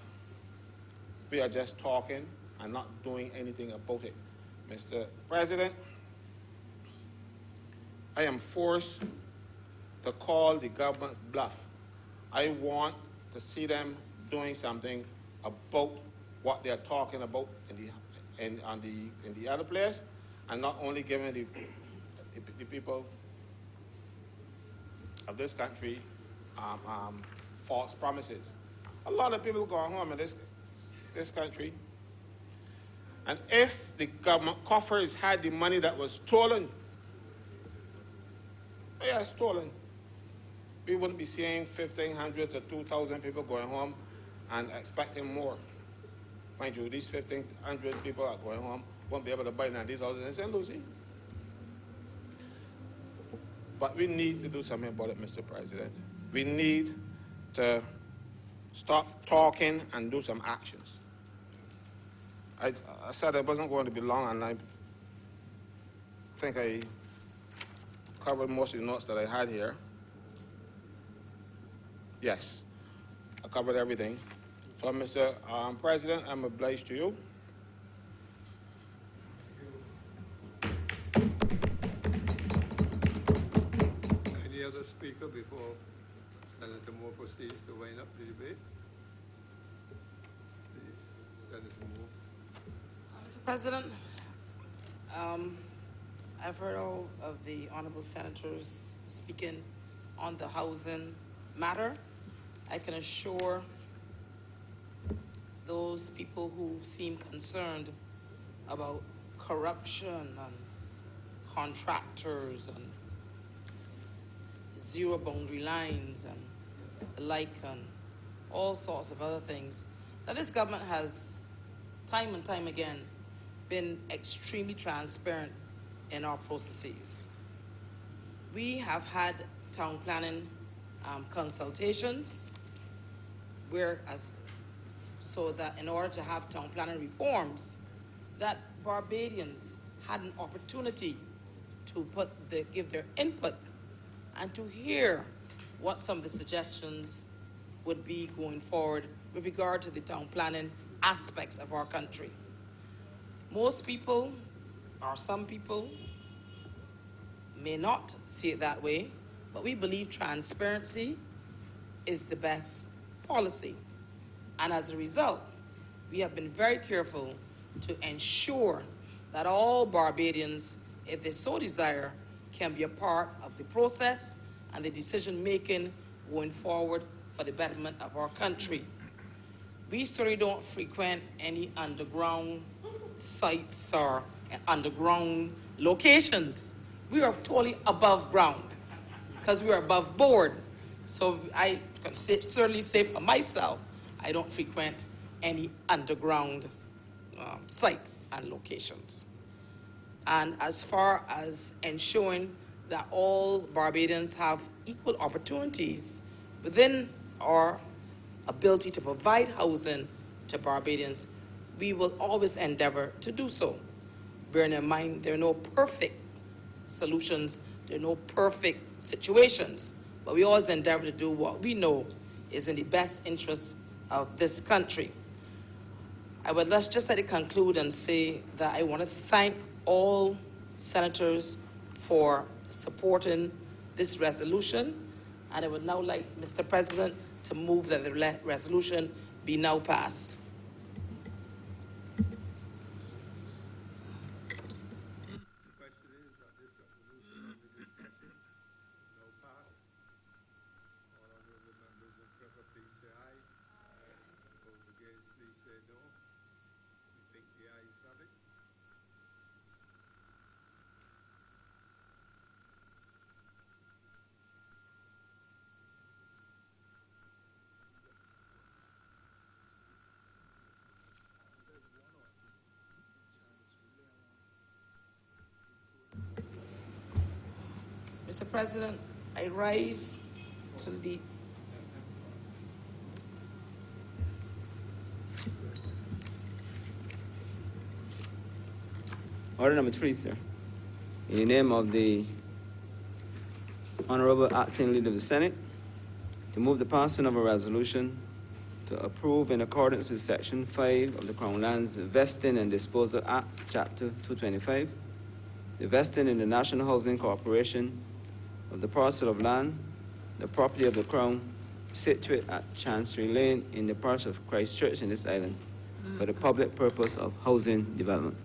we are just talking and not doing anything about it. Mr. President, I am forced to call the government bluff. I want to see them doing something about what they're talking about in the other place, and not only giving the people of this country false promises. A lot of people go home in this country, and if the government coffers had the money that was stolen, we wouldn't be seeing 1,500 to 2,000 people going home and expecting more. Mind you, these 1,500 people are going home, won't be able to buy none of these houses in St. Lucie. But we need to do something about it, Mr. President. We need to stop talking and do some actions. I said it wasn't going to be long, and I think I covered most of the notes that I had here. Yes, I covered everything. So, Mr. President, I'm obliged to you. Any other speaker before Senator Moore proceeds to wind up the debate? Please, Senator Moore. Mr. President, I've heard all of the honorable senators speaking on the housing matter. I can assure those people who seem concerned about corruption and contractors and zero boundary lines and the like and all sorts of other things, that this government has time and time again been extremely transparent in our processes. We have had town planning consultations so that in order to have town planning reforms, that Barbadians had an opportunity to give their input and to hear what some of the suggestions would be going forward with regard to the town planning aspects of our country. Most people, or some people, may not see it that way, but we believe transparency is the best policy. And as a result, we have been very careful to ensure that all Barbadians, if they so desire, can be a part of the process and the decision-making going forward for the betterment of our country. we certainly don't frequent any underground sites or underground locations. We are totally above ground because we are above board. So I can certainly say for myself, I don't frequent any underground sites and locations. And as far as ensuring that all Barbadians have equal opportunities within our ability to provide housing to Barbadians, we will always endeavor to do so. Bearing in mind there are no perfect solutions, there are no perfect situations, but we always endeavor to do what we know is in the best interest of this country. I would just like to conclude and say that I want to thank all senators for supporting this resolution, and I would now like, Mr. President, to move that the resolution be now passed. Mr. President, I rise to the Order number 3, sir. In the name of the Honorable Acting Leader of the Senate, to move the passing of a resolution to approve, in accordance with Section 5 of the Crown Lands Vesting and Disposal Act, Chapter 225, the vesting in the National Housing Corporation of the parcel of land, the property of the Crown, situate at Chancery Lane in the parish of Christchurch in this island, for the public purpose of housing development.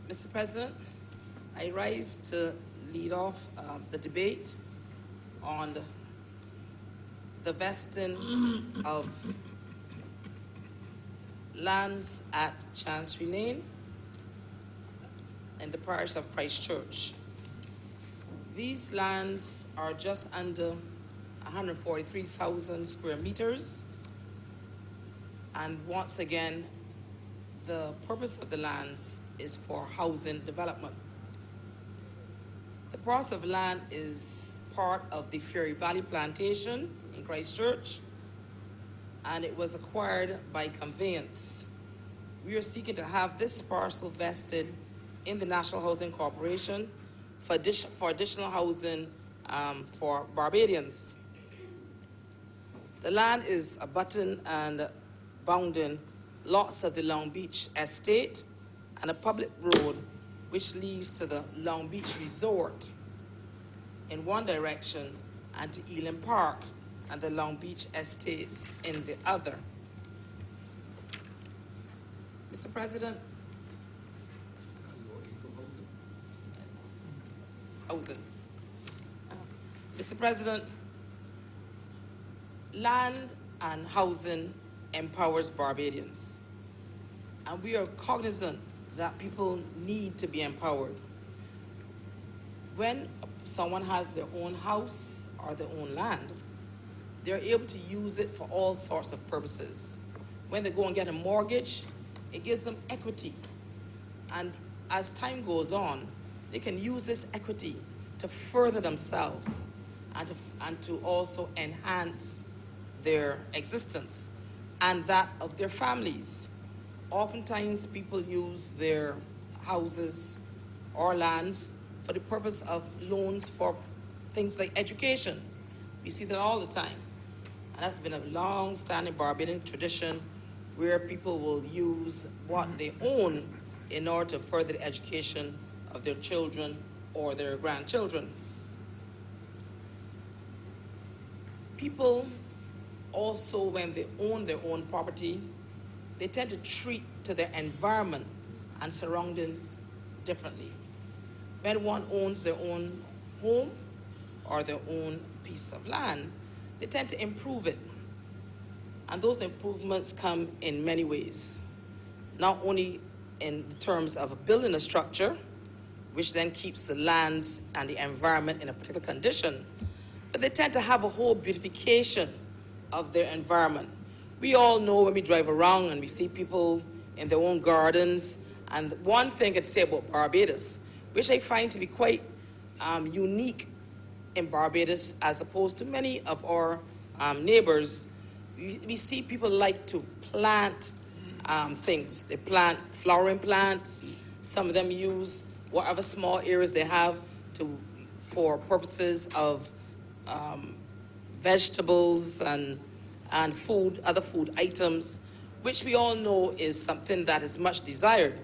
Mr. President, I rise to lead off the debate on the vesting of lands at Chancery Lane in the parish of Christchurch. These lands are just under 143,000 square meters, and once again, the purpose of the lands is for housing development. The parcel of land is part of the Fairy Valley Plantation in Christchurch, and it was acquired by conveyance. We are seeking to have this parcel vested in the National Housing Corporation for additional housing for Barbadians. The land is abutting and bounding lots of the Long Beach estate and a public road which leads to the Long Beach Resort in one direction and to Elam Park and the Long Beach estates in the other. Mr. President, housing. Mr. President, land and housing empowers Barbadians, and we are cognizant that people need to be empowered. When someone has their own house or their own land, they're able to use it for all sorts of purposes. When they go and get a mortgage, it gives them equity, and as time goes on, they can use this equity to further themselves and to also enhance their existence and that of their families. Oftentimes, people use their houses or lands for the purpose of loans for things like education. We see that all the time. And that's been a long-standing Barbadian tradition where people will use what they own in order to further the education of their children or their grandchildren. People also, when they own their own property, they tend to treat to their environment and surroundings differently. When one owns their own home or their own piece of land, they tend to improve it. And those improvements come in many ways, not only in terms of building a structure, which then keeps the lands and the environment in a particular condition, but they tend to have a whole beautification of their environment. We all know when we drive around and we see people in their own gardens, and one thing I'd say about Barbados, which I find to be quite unique in Barbados as opposed to many of our neighbors, we see people like to plant things. They plant flowering plants. Some of them use whatever small areas they have for purposes of vegetables and food, other food items, which we all know is something that is much desired.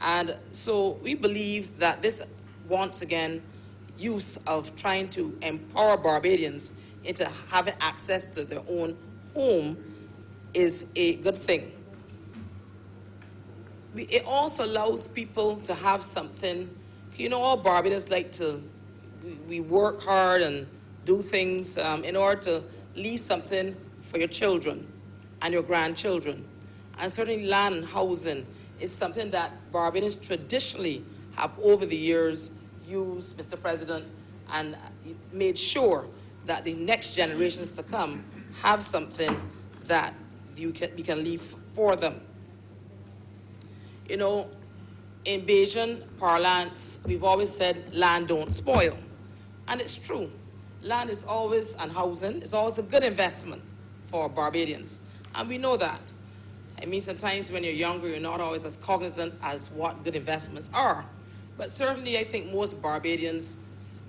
And so we believe that this, once again, use of trying to empower Barbadians into having access to their own home is a good thing. It also allows people to have something. You know, all Barbadians like to, we work hard and do things in order to leave something for your children and your grandchildren. And certainly land and housing is something that Barbadians traditionally have over the years used, Mr. President, and made sure that the next generations to come have something that we can leave for them. You know, in Bajan parlance, we've always said land don't spoil. And it's true. Land is always, and housing is always a good investment for Barbadians. And we know that. I mean, sometimes when you're younger, you're not always as cognizant as what good investments are. But certainly, I think most Barbadians'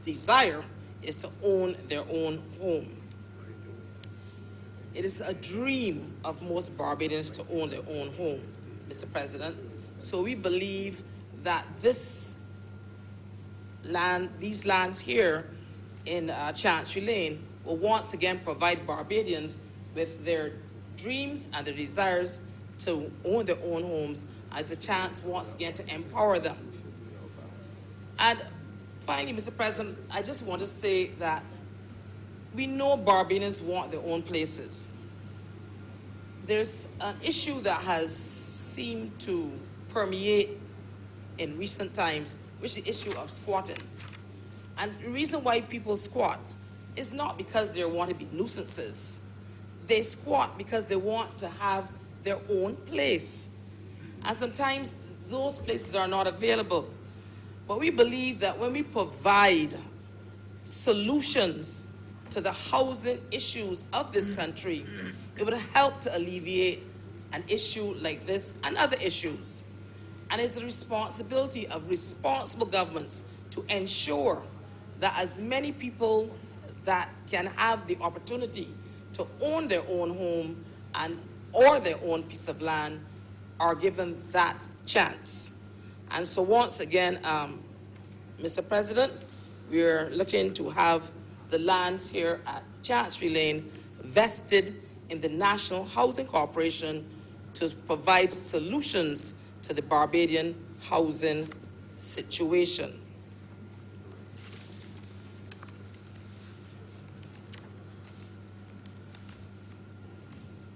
desire is to own their own home. It is a dream of most Barbadians to own their own home, Mr. President. So we believe that this land, these lands here in Chancery Lane, will once again provide Barbadians with their dreams and their desires to own their own homes as a chance once again to empower them. And finally, Mr. President, I just want to say that we know Barbadians want their own places. There's an issue that has seemed to permeate in recent times, which is the issue of squatting. And the reason why people squat is not because they want to be nuisances. They squat because they want to have their own place. And sometimes those places are not available. But we believe that when we provide solutions to the housing issues of this country, it would help to alleviate an issue like this and other issues. And it's the responsibility of responsible governments to ensure that as many people that can have the opportunity to own their own home or their own piece of land are given that chance. And so once again, Mr. President, we're looking to have the lands here at Chancery Lane vested in the National Housing Corporation to provide solutions to the Barbadian housing situation.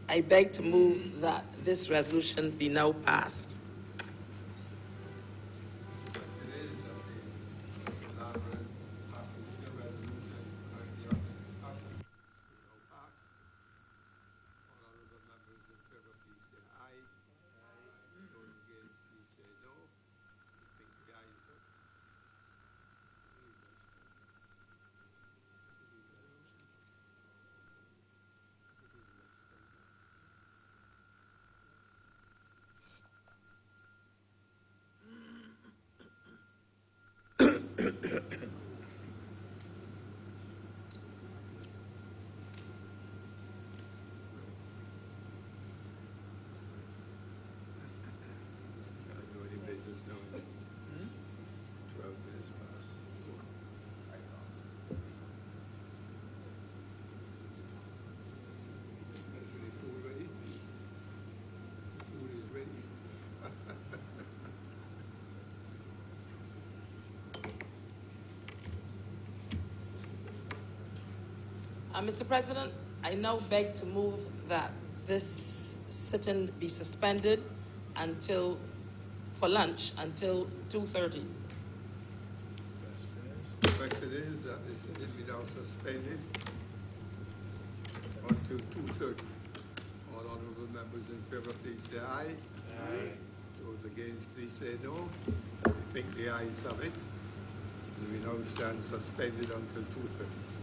I beg to move that this resolution be now passed. Mr. President, I now beg to move that this sitting be suspended for lunch until 2:30. The question is that this sitting be now suspended until 2:30. All honorable members in favor, please say aye. Aye. Those against, please say no. I think the ayes have it. And we now stand suspended until 2:30.